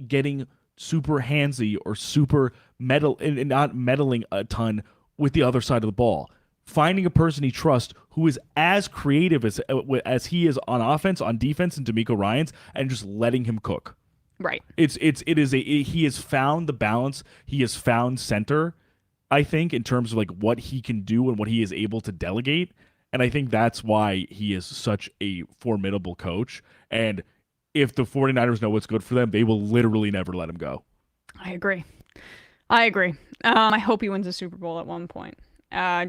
getting super handsy or super and not meddling a ton with the other side of the ball. Finding a person he trusts who is as creative as he is on offense, on defense, and DeMeco Ryans, and just letting him cook. Right. He has found the balance. He has found center, I think, in terms of what he can do and what he is able to delegate. And I think that's why he is such a formidable coach. And if the 49ers know what's good for them, they will literally never let him go. I agree. I hope he wins a Super Bowl at one point,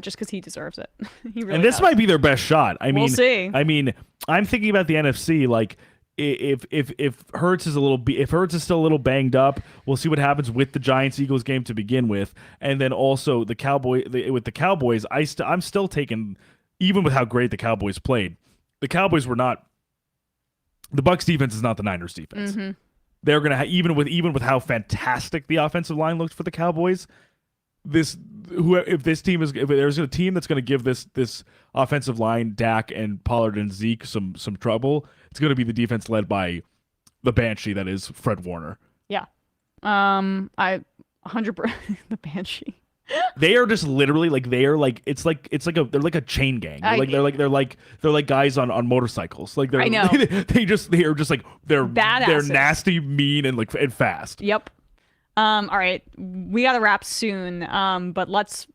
just because he deserves it. He really this does. might be their best shot. We'll see. I mean, I'm thinking about the NFC. If Hurts is still a little banged up, we'll see what happens with the Giants-Eagles game to begin with, and then also with the Cowboys. I'm still taking, even with how great the Cowboys played. The Cowboys were not. The Bucs defense is not the Niners defense. Mm-hmm. They're gonna even with how fantastic the offensive line looked for the Cowboys. If there's a team that's gonna give this offensive line, Dak and Pollard and Zeke some trouble, it's gonna be the defense led by the Banshee that is Fred Warner. Yeah, I 100% the Banshee. They are just literally they're like a chain gang. They're like guys on motorcycles. I know. They're badasses. They're nasty, mean, and fast. Yep. All right, we gotta wrap soon. But let's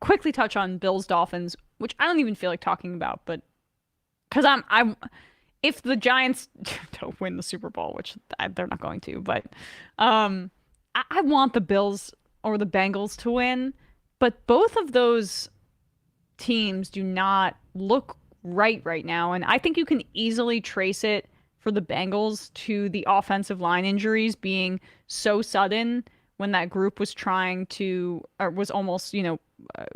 quickly touch on Bills-Dolphins, which I don't even feel like talking about, but because if the Giants don't win the Super Bowl, which they're not going to, but I want the Bills or the Bengals to win, but both of those teams do not look right now, and I think you can easily trace it for the Bengals to the offensive line injuries being so sudden when that group was was almost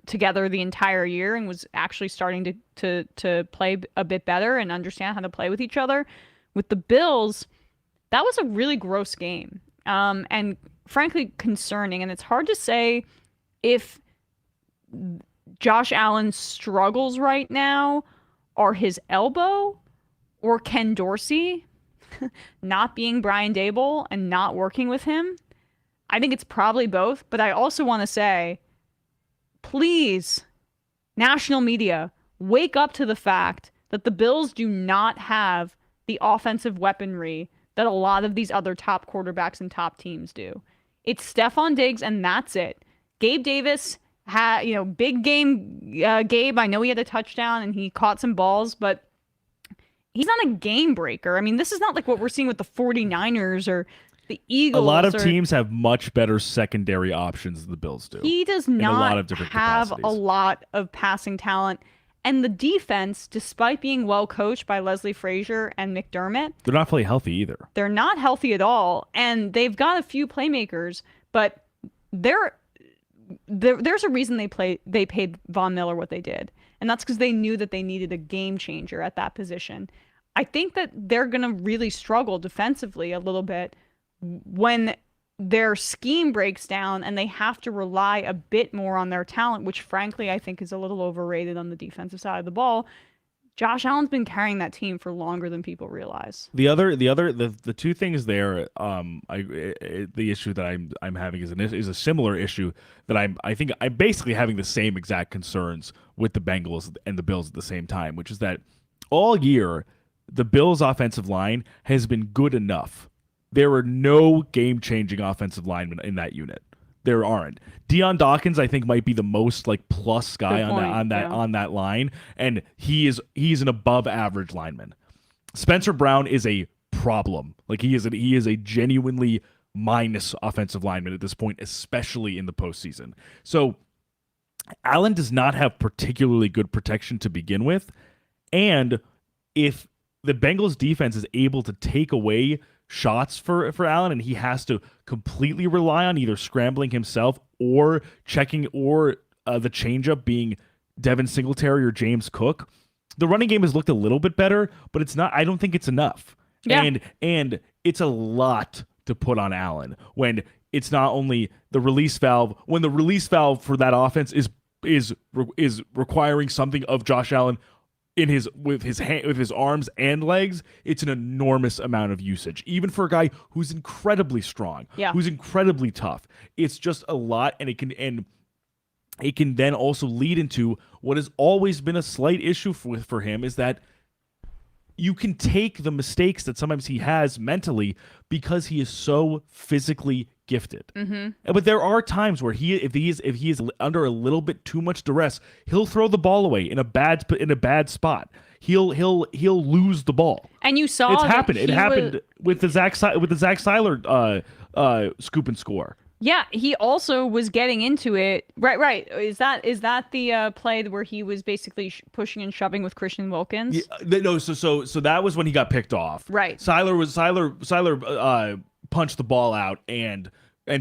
together the entire year and was actually starting to play a bit better and understand how to play with each other. With the Bills, that was a really gross game. And frankly concerning, and it's hard to say if Josh Allen struggles right now or his elbow or Ken Dorsey not being Brian Daboll and not working with him. I think it's probably both, but I also want to say, please, national media, wake up to the fact that the Bills do not have the offensive weaponry that a lot of these other top quarterbacks and top teams do. It's Stephon Diggs, and that's it. Gabe Davis had, big game Gabe. I know he had a touchdown and he caught some balls, but he's not a game breaker. I mean, this is not like what we're seeing with the 49ers or the Eagles. A lot of teams have much better secondary options than the Bills do. He does not have a lot of passing talent. And the defense, despite being well coached by Leslie Frazier and McDermott, they're not fully healthy either. They're not healthy at all. And they've got a few playmakers, but there's a reason they paid Von Miller what they did. And that's because they knew that they needed a game changer at that position. I think that they're going to really struggle defensively a little bit when their scheme breaks down and they have to rely a bit more on their talent, which frankly I think is a little overrated on the defensive side of the ball. Josh Allen's been carrying that team for longer than people realize. The two things there, the issue that I'm having is a similar issue that I think I'm basically having the same exact concerns with the Bengals and the Bills at the same time, which is that all year the Bills' offensive line has been good enough. There are no game-changing offensive linemen in that unit. There aren't. Deion Dawkins, I think, might be the most plus guy on that line, and he's an above-average lineman. Spencer Brown is a problem. He is a genuinely minus offensive lineman at this point, especially in the postseason. So Allen does not have particularly good protection to begin with, and if the Bengals defense is able to take away shots for Allen and he has to completely rely on either scrambling himself or checking or the changeup being Devin Singletary or James Cook, the running game has looked a little bit better, but it's not. I don't think it's enough. Yeah. And it's a lot to put on Allen when it's not only the release valve. When the release valve for that offense is requiring something of Josh Allen with his arms and legs, it's an enormous amount of usage, even for a guy who's incredibly strong, who's incredibly tough. It's just a lot, and it can then also lead into what has always been a slight issue for him, is that you can take the mistakes that sometimes he has mentally because he is so physically gifted. Mm-hmm. But there are times where if he is under a little bit too much duress, he'll throw the ball away in a bad spot. He'll lose the ball. And you saw it's happened. It happened with the Zach Seiler scoop and score. Yeah, he also was getting into it. Right. Is that the play where he was basically pushing and shoving with Christian Wilkins? Yeah, no, so that was when he got picked off. Right. Seiler punched the ball out and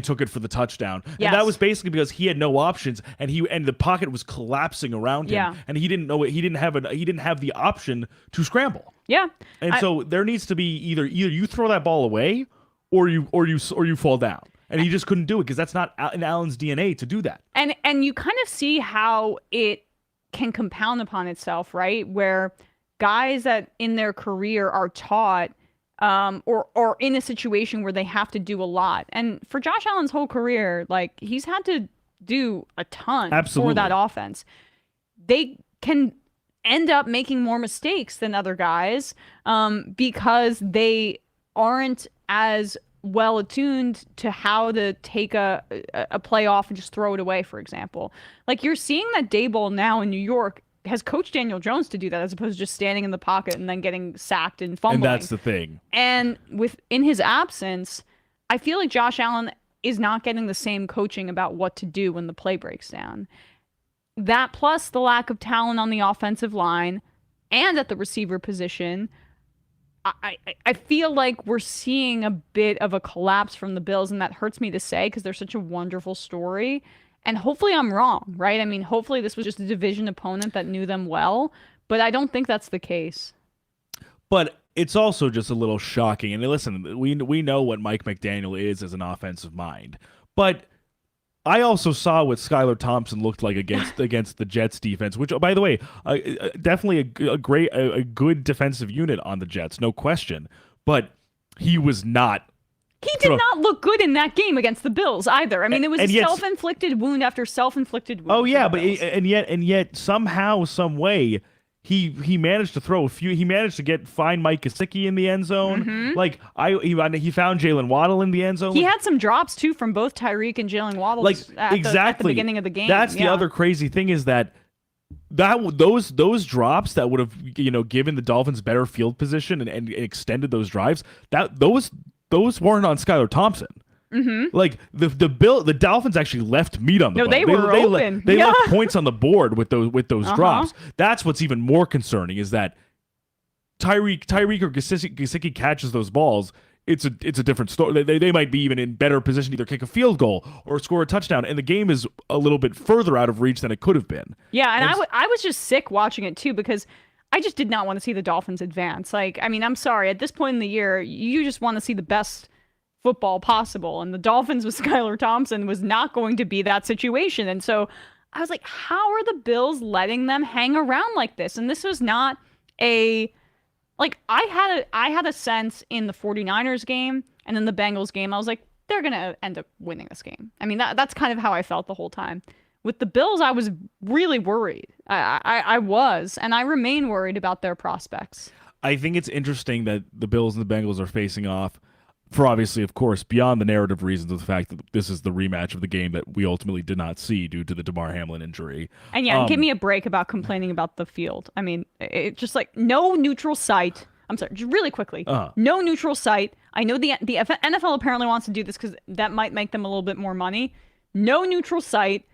took it for the touchdown. Yes. And that was basically because he had no options and the pocket was collapsing around him and he didn't know it. He didn't have the option to scramble. Yeah. And so there needs to be either you throw that ball away or you fall down. And he just couldn't do it because that's not in Allen's DNA to do that. And you kind of see how it can compound upon itself, right? Where guys that in their career are taught or in a situation where they have to do a lot. And for Josh Allen's whole career, he's had to do a ton for that offense. They can end up making more mistakes than other guys because they aren't as well attuned to how to take a play off and just throw it away, for example. You're seeing that Daboll now in New York has coached Daniel Jones to do that as opposed to just standing in the pocket and then getting sacked and fumbling. And that's the thing. And in his absence, I feel like Josh Allen is not getting the same coaching about what to do when the play breaks down. That plus the lack of talent on the offensive line and at the receiver position, I feel like we're seeing a bit of a collapse from the Bills, and that hurts me to say because they're such a wonderful story. And hopefully I'm wrong, right? I mean, hopefully this was just a division opponent that knew them well, but I don't think that's the case. But it's also just a little shocking. And listen, we know what Mike McDaniel is as an offensive mind, but I also saw what Skylar Thompson looked like against the Jets defense, which, by the way, definitely a good defensive unit on the Jets, no question. But he was not He did not look good in that game against the Bills either. I mean, it was a self-inflicted wound after self-inflicted wound. Oh yeah, but and yet somehow, some way, he managed to throw a few. He managed to find Mike Gesicki in the end zone. Mm-hmm. Like he found Jalen Waddle in the end zone. He had some drops too from both Tyreek and Jalen Waddle. At the beginning of the game. That's the other crazy thing is that those drops that would have given the Dolphins better field position and extended those drives. Those weren't on Skylar Thompson. Mm-hmm. Like the Dolphins actually left meat on the bone. They were open. They left points on the board with those drops. That's what's even more concerning is that Tyreek or Gesicki catches those balls. It's a different story. They might be even in better position to either kick a field goal or score a touchdown, and the game is a little bit further out of reach than it could have been. Yeah, and I was just sick watching it too because I just did not want to see the Dolphins advance. Like, I mean, I'm sorry. At this point in the year, you just want to see the best football possible. And the Dolphins with Skylar Thompson was not going to be that situation. And so I was like, how are the Bills letting them hang around like this? And this was not I had a sense in the 49ers game and then the Bengals game. I was like, they're going to end up winning this game. I mean, that's kind of how I felt the whole time. With the Bills, I was really worried. I was, and I remain worried about their prospects. I think it's interesting that the Bills and the Bengals are facing off for obviously, of course, beyond the narrative reasons of the fact that this is the rematch of the game that we ultimately did not see due to the Damar Hamlin injury. And give me a break about complaining about the field. I mean, it's just like no neutral site. I'm sorry, just really quickly. No neutral site. I know the NFL apparently wants to do this because that might make them a little bit more money. No neutral site.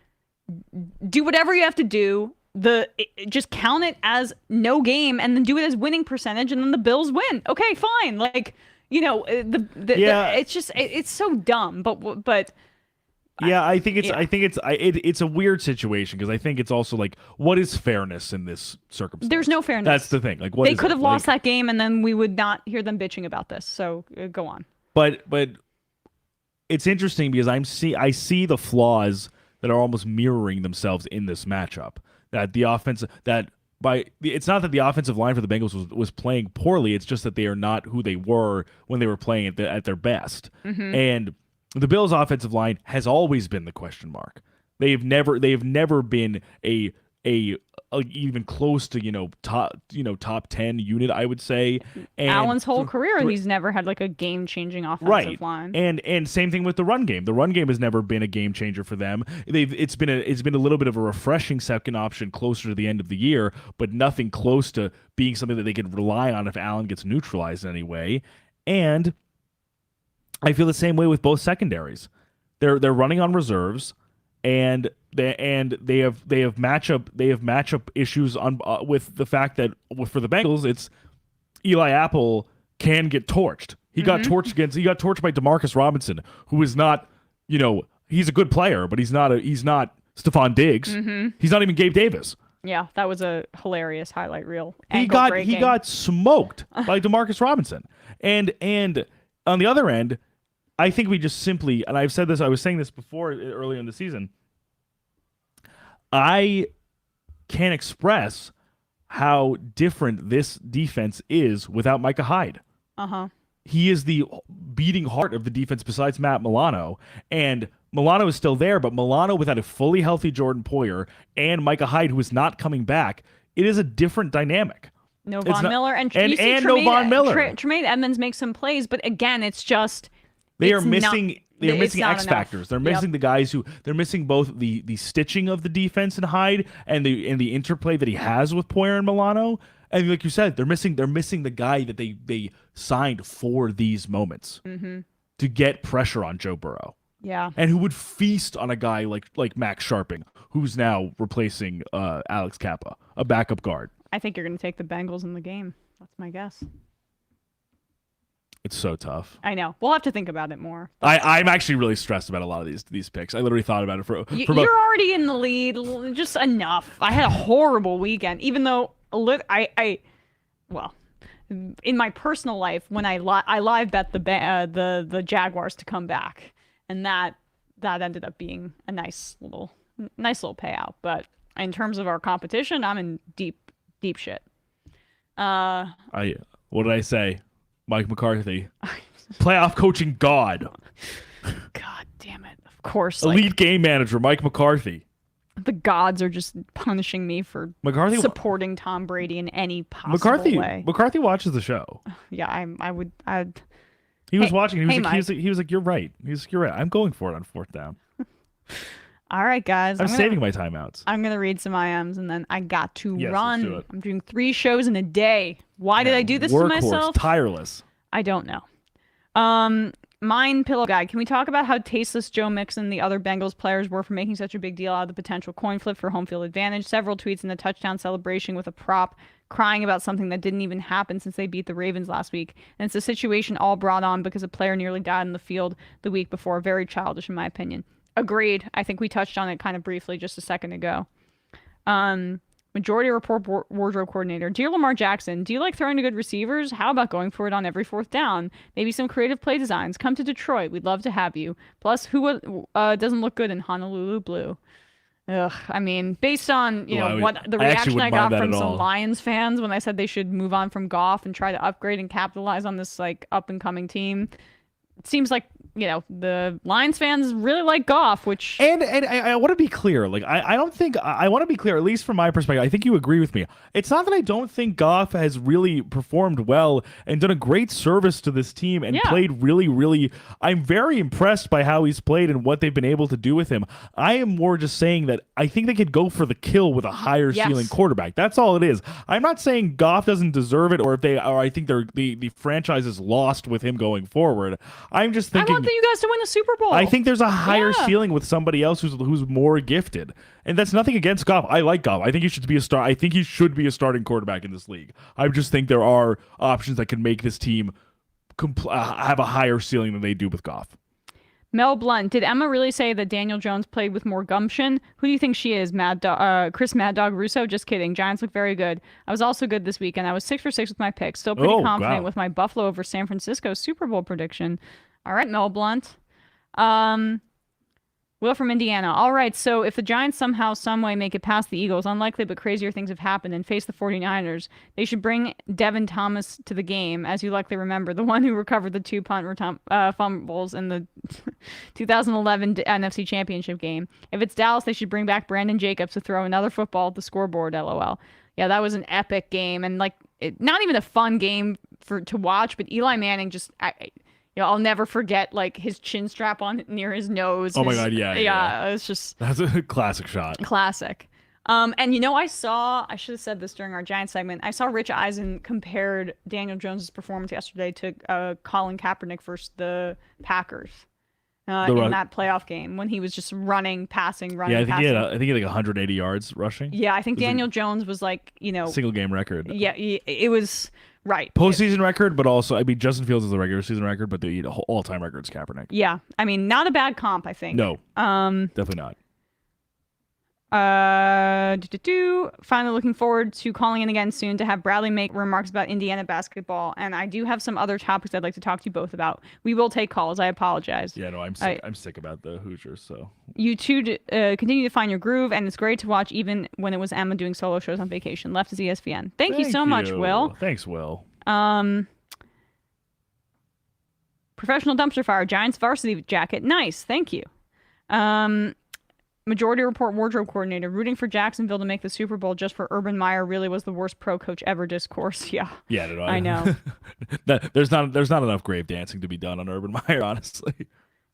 Do whatever you have to do. Just count it as no game and then do it as winning percentage and then the Bills win. Okay, fine. Like, it's just it's so dumb. But yeah, I think it's a weird situation because I think it's also like, what is fairness in this circumstance? There's no fairness. That's the thing. Like, they could have lost that game and then we would not hear them bitching about this. So go on. But it's interesting because I see the flaws that are almost mirroring themselves in this matchup. That the offense it's not that the offensive line for the Bengals was playing poorly. It's just that they are not who they were when they were playing at their best. Mm-hmm. And the Bills' offensive line has always been the question mark. They have never been a even close to top 10 unit, I would say. And Allen's whole career, he's never had like a game-changing offensive line. And same thing with the run game. The run game has never been a game changer for them. It's been a little bit of a refreshing second option closer to the end of the year, but nothing close to being something that they can rely on if Allen gets neutralized in any way. And I feel the same way with both secondaries. They're running on reserves. And they have matchup issues on with the fact that for the Bengals, it's Eli Apple can get torched. He got torched by Demarcus Robinson, who is not, he's a good player, but he's not Stephon Diggs. Mm-hmm. He's not even Gabe Davis. Yeah, that was a hilarious highlight reel. He got smoked by Demarcus Robinson. And on the other end, I think we just simply, and I've said this, I was saying this before early in the season, I can't express how different this defense is without Micah Hyde. Uh-huh. He is the beating heart of the defense besides Matt Milano, and Milano is still there, but Milano without a fully healthy Jordan Poyer and Micah Hyde, who is not coming back, it is a different dynamic. No Von Miller. And no Von Miller. Tremaine Edmonds makes some plays, but again, it's just... They are missing X factors. They're missing the guys they're missing both the stitching of the defense in Hyde and the interplay that he has with Poyer and Milano. And like you said, they're missing the guy that they signed for these moments to get pressure on Joe Burrow. Yeah. And who would feast on a guy like Max Sharping, who's now replacing Alex Kappa, a backup guard. I think you're going to take the Bengals in the game. That's my guess. It's so tough. I know. We'll have to think about it more. I'm actually really stressed about a lot of these picks. I literally thought about it for You're already in the lead. Just enough. I had a horrible weekend, even though in my personal life, when I live bet the Jaguars to come back, and that ended up being a nice little payout. But in terms of our competition, I'm in deep shit. What did I say? Mike McCarthy. Playoff coaching god. God damn it. Of course. Elite game manager Mike McCarthy. The gods are just punishing me for supporting Tom Brady in any possible way. McCarthy watches the show. Yeah, I'd He was watching. He was like, "You're right." You're right. I'm going for it on 4th down. All right, guys. I'm saving my timeouts. I'm gonna read some IMs and then I got to run. Let's do it. I'm doing 3 shows in a day. Why did I do this to myself? Tireless. I don't know. Mine pillow guy. Can we talk about how tasteless Joe Mixon and the other Bengals players were for making such a big deal out of the potential coin flip for home field advantage? Several tweets in the touchdown celebration with a prop crying about something that didn't even happen since they beat the Ravens last week. And it's a situation all brought on because a player nearly died in the field the week before. Very childish in my opinion. Agreed. I think we touched on it kind of briefly just a second ago. Majority Report wardrobe coordinator. Dear Lamar Jackson, do you like throwing to good receivers? How about going for it on every 4th down? Maybe some creative play designs. Come to Detroit. We'd love to have you. Plus, who doesn't look good in Honolulu blue? Ugh. I mean, based on what the reaction I got from some Lions fans when I said they should move on from Goff and try to upgrade and capitalize on this like up and coming team, it seems like the Lions fans really like Goff, which and I want to be clear. Like I don't think I want to be clear, at least from my perspective. I think you agree with me. It's not that I don't think Goff has really performed well and done a great service to this team and played really, really. I'm very impressed by how he's played and what they've been able to do with him. I am more just saying that I think they could go for the kill with a higher ceiling quarterback. That's all it is. I'm not saying Goff doesn't deserve it, or I think the franchise is lost with him going forward. I'm just thinking. I want you guys to win the Super Bowl. I think there's a higher ceiling with somebody else who's more gifted, and that's nothing against Goff. I like Goff. I think he should be a star. I think he should be a starting quarterback in this league. I just think there are options that can make this team have a higher ceiling than they do with Goff. Mel Blunt, did Emma really say that Daniel Jones played with more gumption? Who do you think she is? Chris Mad Dog Russo? Just kidding. Giants look very good. I was also good this weekend. I was 6 for 6 with my picks. Still pretty confident with my Buffalo over San Francisco Super Bowl prediction. All right, Mel Blunt. Will from Indiana. All right, so if the Giants somehow, someway make it past the Eagles, unlikely but crazier things have happened, and face the 49ers, they should bring Devin Thomas to the game, as you likely remember, the one who recovered the 2 punt fumbles in the 2011 NFC Championship game. If it's Dallas, they should bring back Brandon Jacobs to throw another football at the scoreboard, LOL. Yeah, that was an epic game, and not even a fun game to watch, but Eli Manning just... I'll never forget his chin strap on near his nose. Oh my God, yeah. It's just that's a classic shot. Classic. And I should have said this during our Giants segment. I saw Rich Eisen compared Daniel Jones' performance yesterday to Colin Kaepernick versus the Packers in that playoff game when he was just running, passing. I think he had like 180 yards rushing. Yeah, I think Daniel Jones was single game record. Yeah, it was. Right. Postseason record, but also, Justin Fields is the regular season record, but the all-time record is Kaepernick. Yeah. Not a bad comp, I think. No. Definitely not. Finally looking forward to calling in again soon to have Bradley make remarks about Indiana basketball, and I do have some other topics I'd like to talk to you both about. We will take calls. I apologize. Yeah, no, I'm sick. I'm sick about the Hoosiers. So you two continue to find your groove, and it's great to watch even when it was Emma doing solo shows on vacation. Left is ESVN. Thank you so much, Will. Thanks, Will. Professional dumpster fire, Giants varsity jacket. Nice. Thank you. Majority Report wardrobe coordinator, rooting for Jacksonville to make the Super Bowl just for Urban Meyer really was the worst pro coach ever discourse. Yeah. Yeah, no, I know. There's not enough grave dancing to be done on Urban Meyer, honestly.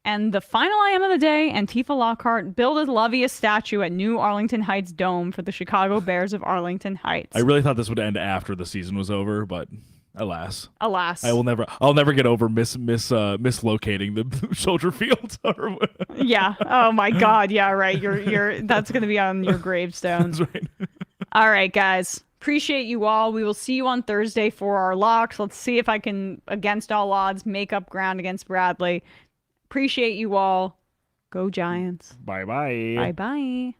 And the final IM of the day, Antifa Lockhart build a Lovey statue at New Arlington Heights Dome for the Chicago Bears of Arlington Heights. I really thought this would end after the season was over, but alas. I'll never get over mislocating the Soldier Field. Yeah. Oh my God. Yeah. Right. That's gonna be on your gravestone. That's right. All right, guys. Appreciate you all. We will see you on Thursday for our locks. Let's see if I can, against all odds, make up ground against Bradley. Appreciate you all. Go Giants. Bye bye. Bye bye.